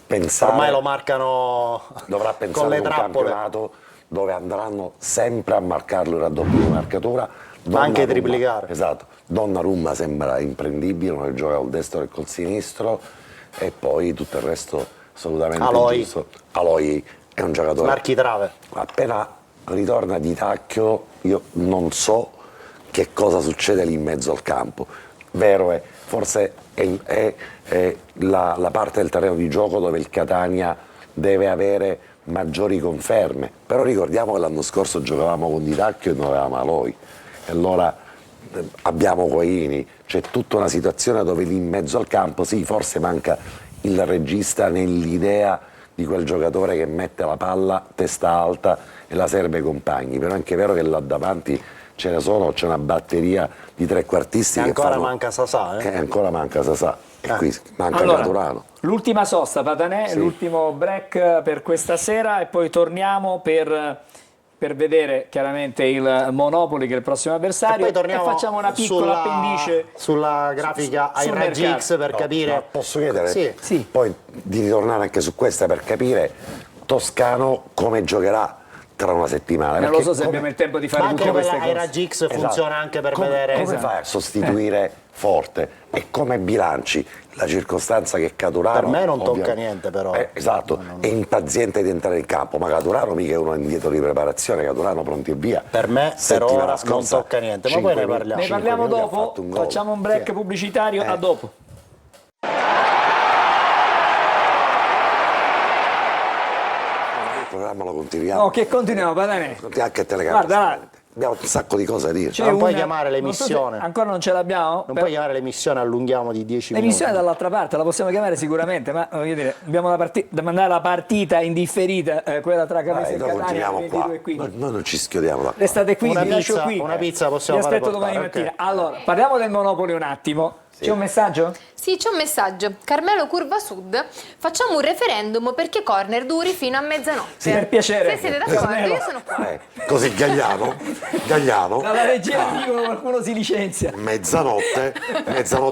pensare. Ormai lo marcano Dovrà con pensare le ad un trappole, campionato dove andranno sempre a marcarlo in raddoppio di marcatura. ma anche Donnarumma- triplicare. Esatto. Donnarumma sembra imprendibile, non gioca col destro e col sinistro, e poi tutto il resto assolutamente Aloi. giusto. Aloi è un giocatore. Marchitrave. Appena ritorna di tacchio, io non so che cosa succede lì in mezzo al campo. Vero è, forse è la parte del terreno di gioco dove il Catania deve avere maggiori conferme, però ricordiamo che l'anno scorso giocavamo con Di Tacchio e non avevamo Aloi, e allora abbiamo Guaini, c'è tutta una situazione dove lì in mezzo al campo, sì, forse manca il regista nell'idea di quel giocatore che mette la palla testa alta e la serve ai compagni, però è anche vero che là davanti c'è una batteria di trequartisti E che ancora fanno- manca Sasà, ancora manca Sasà, e qui manca Allora, Caturano. l'ultima sosta, Patanè, l'ultimo break per questa sera e poi torniamo per vedere chiaramente il Monopoli, che è il prossimo avversario, poi torniamo facciamo una piccola appendice sulla grafica ai sul raggi mercato. X per capire. Ma posso chiedere Sì. poi di ritornare anche su questa per capire Toscano come giocherà tra una settimana. Non lo so se abbiamo il tempo di fare Ma anche tutte queste quella cose. Airagix funziona anche per come, vedere... come fai a sostituire Forte? E come bilanci la circostanza che Caturano... Per me non tocca ovviamente, niente però. Esatto, è impaziente di entrare in campo, ma Caturano mica è uno indietro di preparazione, Caturano pronti e via. Per me per Settimana ora non scorsa, tocca niente, ma poi ne 5 parliamo. Ne parliamo minuti ha dopo, fatto un gol. facciamo un break pubblicitario, a dopo. Il programma lo continuiamo. No, che continuiamo, Patanè. Anche telecamera. Guarda, abbiamo un sacco di cose da dire. c'è Non puoi una- chiamare non so se- l'emissione. ancora non ce l'abbiamo? Non puoi chiamare l'emissione, allunghiamo di 10 minuti. L'emissione è dall'altra parte, la possiamo chiamare sicuramente, ma voglio dire, abbiamo da mandare la partita indifferita, quella tra Cavezzo e Noi Catania, continuiamo 22 qua. e 15. Noi non ci schiodiamo da qua. Restate qui, Una vi lascio pizza- qui. una pizza possiamo Vi aspetto fare domani portare, mattina. ok. Allora, parliamo del Monopoli un attimo. C'è un messaggio? Sì, c'è un messaggio. Carmelo Curva Sud, facciamo un referendum perché corner duri fino a mezzanotte. Sì, per piacere. Se siete d'accordo, io sono qua. Così Gagliano, Dalla regia dicono qualcuno si licenzia. mezzanotte,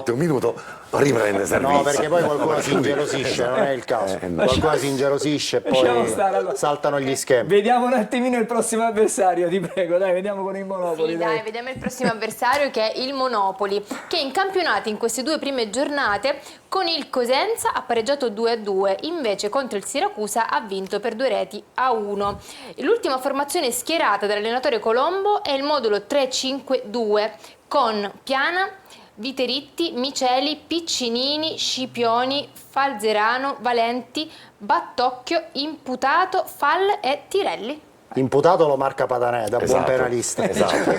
un minuto, riprende servizio. No, perché poi qualcuno si ingelosisce, non è il caso. no. Qualcuno si ingelosisce e Lasciamo poi stare, allora. saltano gli schemi. Vediamo un attimino il prossimo avversario, ti prego, dai, vediamo con il Monopoli. Sì, dai, vediamo il prossimo avversario che è il Monopoli, che in campionati in queste due prime giornate con il Cosenza ha pareggiato 2-2, invece contro il Siracusa ha vinto per 2-1. L'ultima formazione schierata dall'allenatore Colombo è il modulo 3-5-2 con Piana, Viteritti, Miceli, Piccinini, Scipioni, Falzerano, Valenti, Battocchio, Imputato, Fall e Tirelli. Imputato lo marca Patanè, da buon Esatto, penalista. Esatto.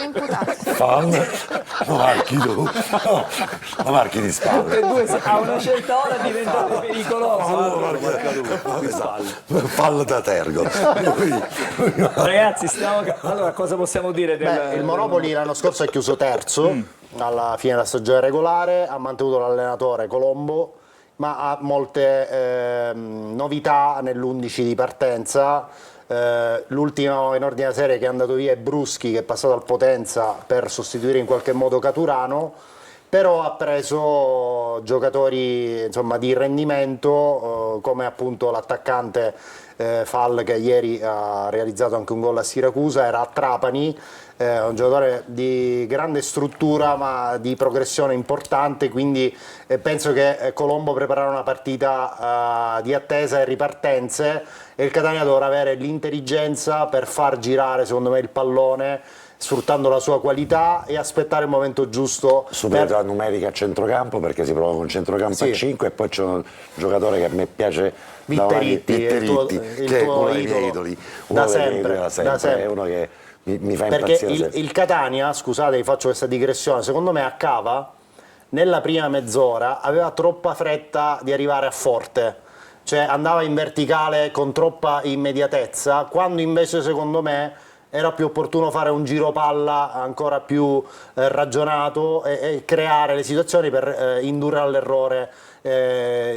Imputato. Spalle, lo marchi tu, no, lo marchi di spalle. Tutte e due a una certa ora diventate pericolosi. Fallo da Tergo. Ragazzi, allora cosa possiamo dire del Beh, il Monopoli l'anno scorso è chiuso terzo alla fine della stagione regolare, ha mantenuto l'allenatore Colombo, ma ha molte novità nell'11 di partenza. L'ultimo in ordine alla serie che è andato via è Bruschi, che è passato al Potenza per sostituire in qualche modo Caturano, però ha preso giocatori insomma, di rendimento come appunto l'attaccante Fall, che ieri ha realizzato anche un gol a Siracusa, era a Trapani, un giocatore di grande struttura ma di progressione importante, quindi penso che Colombo preparerà una partita di attesa e ripartenze, e il Catania dovrà avere l'intelligenza per far girare secondo me il pallone sfruttando la sua qualità e aspettare il momento giusto. Superiorità numerica a centrocampo, perché si prova con centrocampo a 5, e poi c'è un giocatore che a me piace, Viteritti, il tuo che è uno dei miei idoli, da uno dei miei sempre, idoli da sempre, è uno che mi fa perché impazzire sempre. il Catania, scusate, vi faccio questa digressione, secondo me a Cava nella prima mezz'ora aveva troppa fretta di arrivare a Forte, cioè andava in verticale con troppa immediatezza, quando invece secondo me era più opportuno fare un giro palla ancora più ragionato e creare le situazioni per indurre all'errore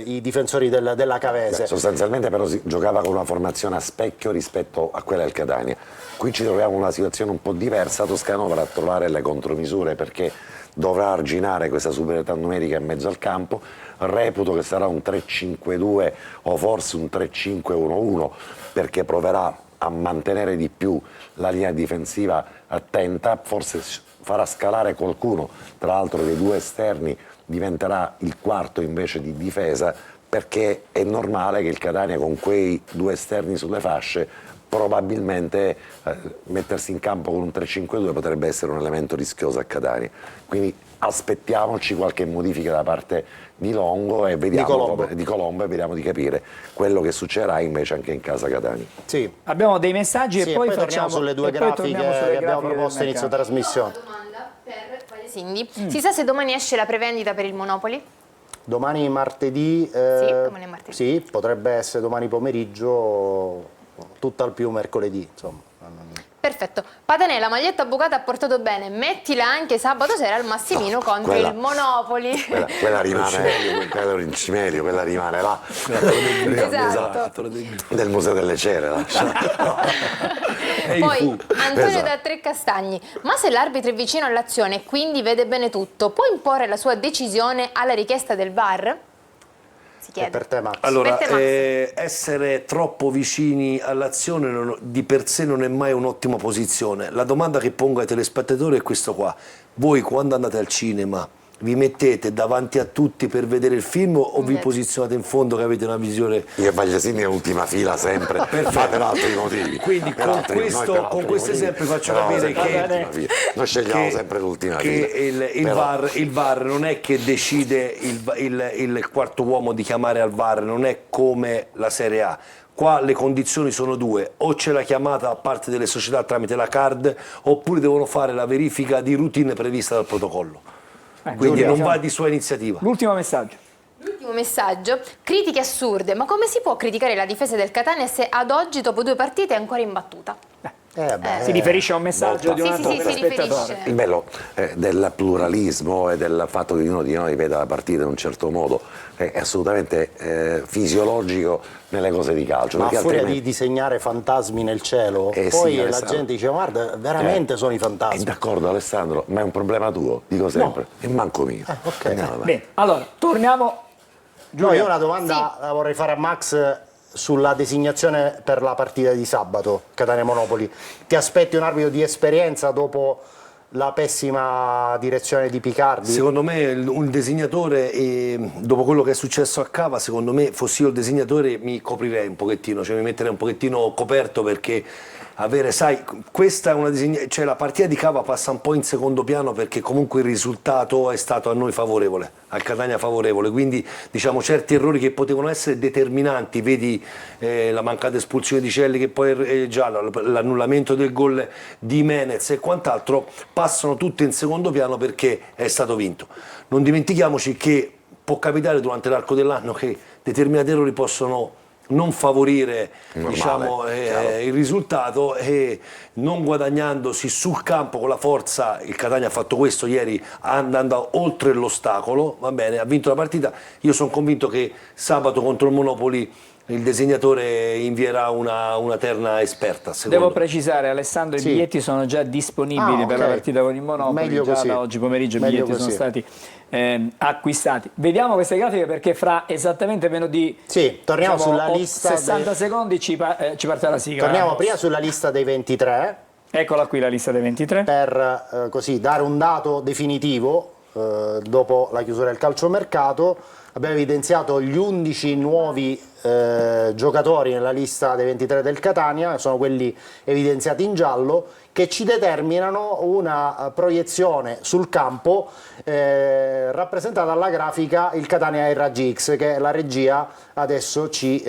i difensori della Cavese. Sostanzialmente però si giocava con una formazione a specchio rispetto a quella del Catania. Qui ci troviamo in una situazione un po' diversa. Toscano dovrà trovare le contromisure, perché dovrà arginare questa superiorità numerica in mezzo al campo. Reputo che sarà un 3-5-2 o forse un 3-5-1-1, perché proverà a mantenere di più la linea difensiva attenta, forse farà scalare qualcuno, tra l'altro dei due esterni diventerà il quarto invece di difesa, perché è normale che il Catania con quei due esterni sulle fasce probabilmente mettersi in campo con un 3-5-2 potrebbe essere un elemento rischioso a Catania. Quindi aspettiamoci qualche modifica da parte di Longo e vediamo di Colombo, e vediamo di capire quello che succederà invece anche in casa Catania. Sì. Abbiamo dei messaggi Sì, e poi torniamo facciamo sulle due e poi grafiche torniamo sulle che abbiamo grafiche proposto del inizio mercato. trasmissione. Domanda per Cindy. Si sa se domani esce la prevendita per il Monopoli? Domani martedì, domani è martedì. sì, potrebbe essere domani pomeriggio, tutt'al più mercoledì, insomma. Perfetto. Patanè, la maglietta bucata ha portato bene, mettila anche sabato sera al Massimino contro il Monopoli. Quella rimane là. Esatto. Del Museo delle Cere. Là. Poi Antonio Esatto. da Trecastagni, ma se l'arbitro è vicino all'azione e quindi vede bene tutto, può imporre la sua decisione alla richiesta del VAR? si chiede. per te, Max. Allora, Per te, Max. essere troppo vicini all'azione di per sé non è mai un'ottima posizione. La domanda che pongo ai telespettatori è questo qua. Voi quando andate al cinema vi mettete davanti a tutti per vedere il film o vi posizionate in fondo che avete una visione? Io e Vagliasini in ultima fila sempre, ma per altri motivi. Quindi Per con altri- noi questo, per altri con questo motivi, esempio faccio però capire sempre che, l'ultima fila. Noi scegliamo sempre l'ultima fila. il Però- VAR non è che decide il quarto uomo di chiamare al VAR, non è come la Serie A. Qua le condizioni sono due: o c'è la chiamata da parte delle società tramite la card, oppure devono fare la verifica di routine prevista dal protocollo. Quindi Giulia, non va di sua iniziativa. L'ultimo messaggio. L'ultimo messaggio, critiche assurde, ma come si può criticare la difesa del Catania se ad oggi dopo 2 partite è ancora imbattuta? Si riferisce a un messaggio di un Sì, altro si telespettatore. riferisce. Il bello del pluralismo e del fatto che ognuno di noi veda la partita in un certo modo è assolutamente fisiologico nelle cose di calcio. Ma a perché furia altrimenti- di disegnare fantasmi nel cielo, sì, poi la Alessandro. gente dice guarda, veramente sono i fantasmi. D'accordo Alessandro, ma è un problema tuo, dico sempre, e manco mio. ok. Andiamo avanti. Bene, allora, torniamo. No, io una domanda la vorrei fare a Max sulla designazione per la partita di sabato, Catania-Monopoli. Ti aspetti un arbitro di esperienza dopo la pessima direzione di Picardi? Secondo me un designatore, dopo quello che è successo a Cava, secondo me fossi io il designatore mi coprirei un pochettino, cioè mi metterei un pochettino coperto, perché avere, sai, questa è una cioè la partita di Cava passa un po' in secondo piano perché comunque il risultato è stato a noi favorevole, al Catania favorevole, quindi diciamo certi errori che potevano essere determinanti, vedi la mancata espulsione di Celli che poi è giallo, l'annullamento del gol di Menez e quant'altro, passano tutte in secondo piano perché è stato vinto. Non dimentichiamoci che può capitare durante l'arco dell'anno che determinati errori possono non favorire, Normale, diciamo, il risultato, e non guadagnandosi sul campo con la forza. Il Catania ha fatto questo ieri andando oltre l'ostacolo, va bene, ha vinto la partita. Io sono convinto che sabato contro il Monopoli il disegnatore invierà una terna esperta. Devo precisare, Alessandro, i Sì. biglietti sono già disponibili per la ok. partita con il Monopoli. Meglio già così. da oggi pomeriggio i Meglio biglietti sono così. stati acquistati. Vediamo queste grafiche perché fra esattamente meno di Sì, torniamo sulla lista 60 secondi ci parte la sigla. Torniamo prima sulla lista dei 23 Eccola qui la lista dei 23. per così dare un dato definitivo dopo la chiusura del calciomercato. Abbiamo evidenziato gli 11 nuovi giocatori nella lista dei 23 del Catania, sono quelli evidenziati in giallo, che ci determinano una proiezione sul campo rappresentata dalla grafica il Catania ai raggi X, che la regia adesso ci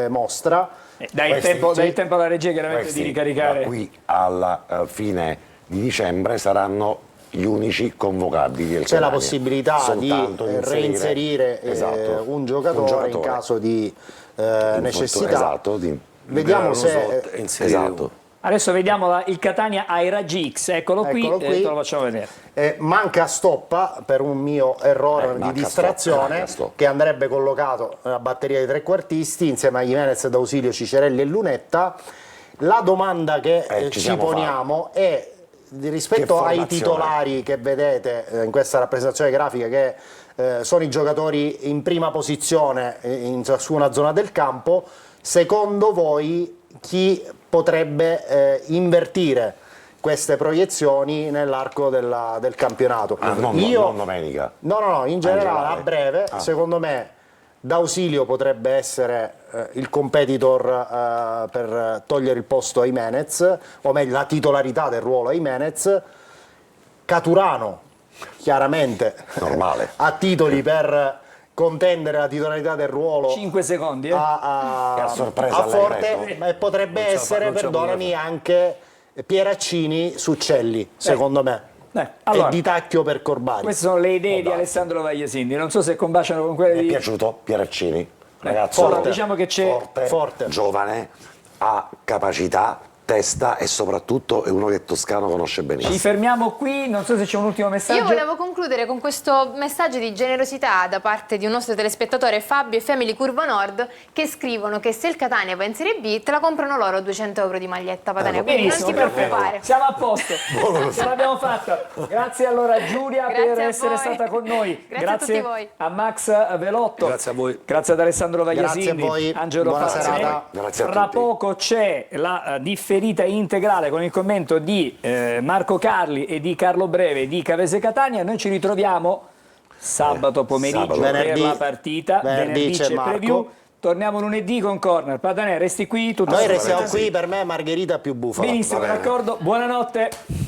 mostra. Dai il tempo alla regia chiaramente Questi, di ricaricare. da qui alla fine di dicembre saranno gli unici convocabili del C'è la Catania. possibilità di Soltanto reinserire esatto, un giocatore in caso di necessità. Esatto, Vediamo se esatto. Adesso vediamo il Catania ai raggi X, eccolo qui, Eccolo qui. te lo facciamo vedere. manca Stoppa per un mio errore di manca distrazione, Stoppa, Stoppa. che andrebbe collocato nella batteria dei trequartisti insieme a Jimenez, D'Ausilio, Cicerelli e Lunetta. La domanda che ci ci siamo poniamo è rispetto Che ai formazione? titolari che vedete in questa rappresentazione grafica, che sono i giocatori in prima posizione in ciascuna zona del campo. Secondo voi chi potrebbe invertire queste proiezioni nell'arco del campionato? Non domenica. No, in generale, generale. a breve, secondo me D'Ausilio potrebbe essere il competitor per togliere il posto a Jimenez, o meglio la titolarità del ruolo a Jimenez. Caturano, chiaramente, Normale. ha titoli per contendere la titolarità del ruolo 5 secondi. a sorpresa Forte, Allegretto. e potrebbe Non ce la essere, fa, non ce la perdonami, anche Pieraccini su Celli, secondo me. allora, e Di Tacchio per Corbari. queste sono le idee di Alessandro Vagliasindi, non so se combaciano con quelle Mi è di... piaciuto Pieraccini, ragazzo forte. Diciamo che c'è forte. giovane, ha capacità, testa e soprattutto è uno che Toscano conosce benissimo. Ci fermiamo qui, non so se c'è un ultimo messaggio. Io volevo concludere con questo messaggio di generosità da parte di un nostro telespettatore, Fabio e Family Curva Nord, che scrivono che se il Catania va in Serie B te la comprano loro 200 euro di maglietta Padania, quindi non Benissimo, ti preoccupare. siamo a posto, ce l'abbiamo fatta. Grazie allora Giulia Grazie per a essere voi. stata con noi. Grazie a tutti voi. a Max Velotto. Grazie a voi. Grazie ad Alessandro Vagliasini. Grazie a voi. Angelo Buona Fazzanelli. serata. Grazie a Fra tutti. poco c'è la differita integrale con il commento di Marco Carli e di Carlo Breve di Cavese Catania. Noi ci ritroviamo sabato pomeriggio sabato. per Venerdì- la partita. venerdì c'è Marco. preview. Torniamo lunedì con Corner. Padanè, resti qui? Tutto Noi assolutamente restiamo sì. qui, per me Margherita più bufala. Benissimo, Va bene. d'accordo. Buonanotte.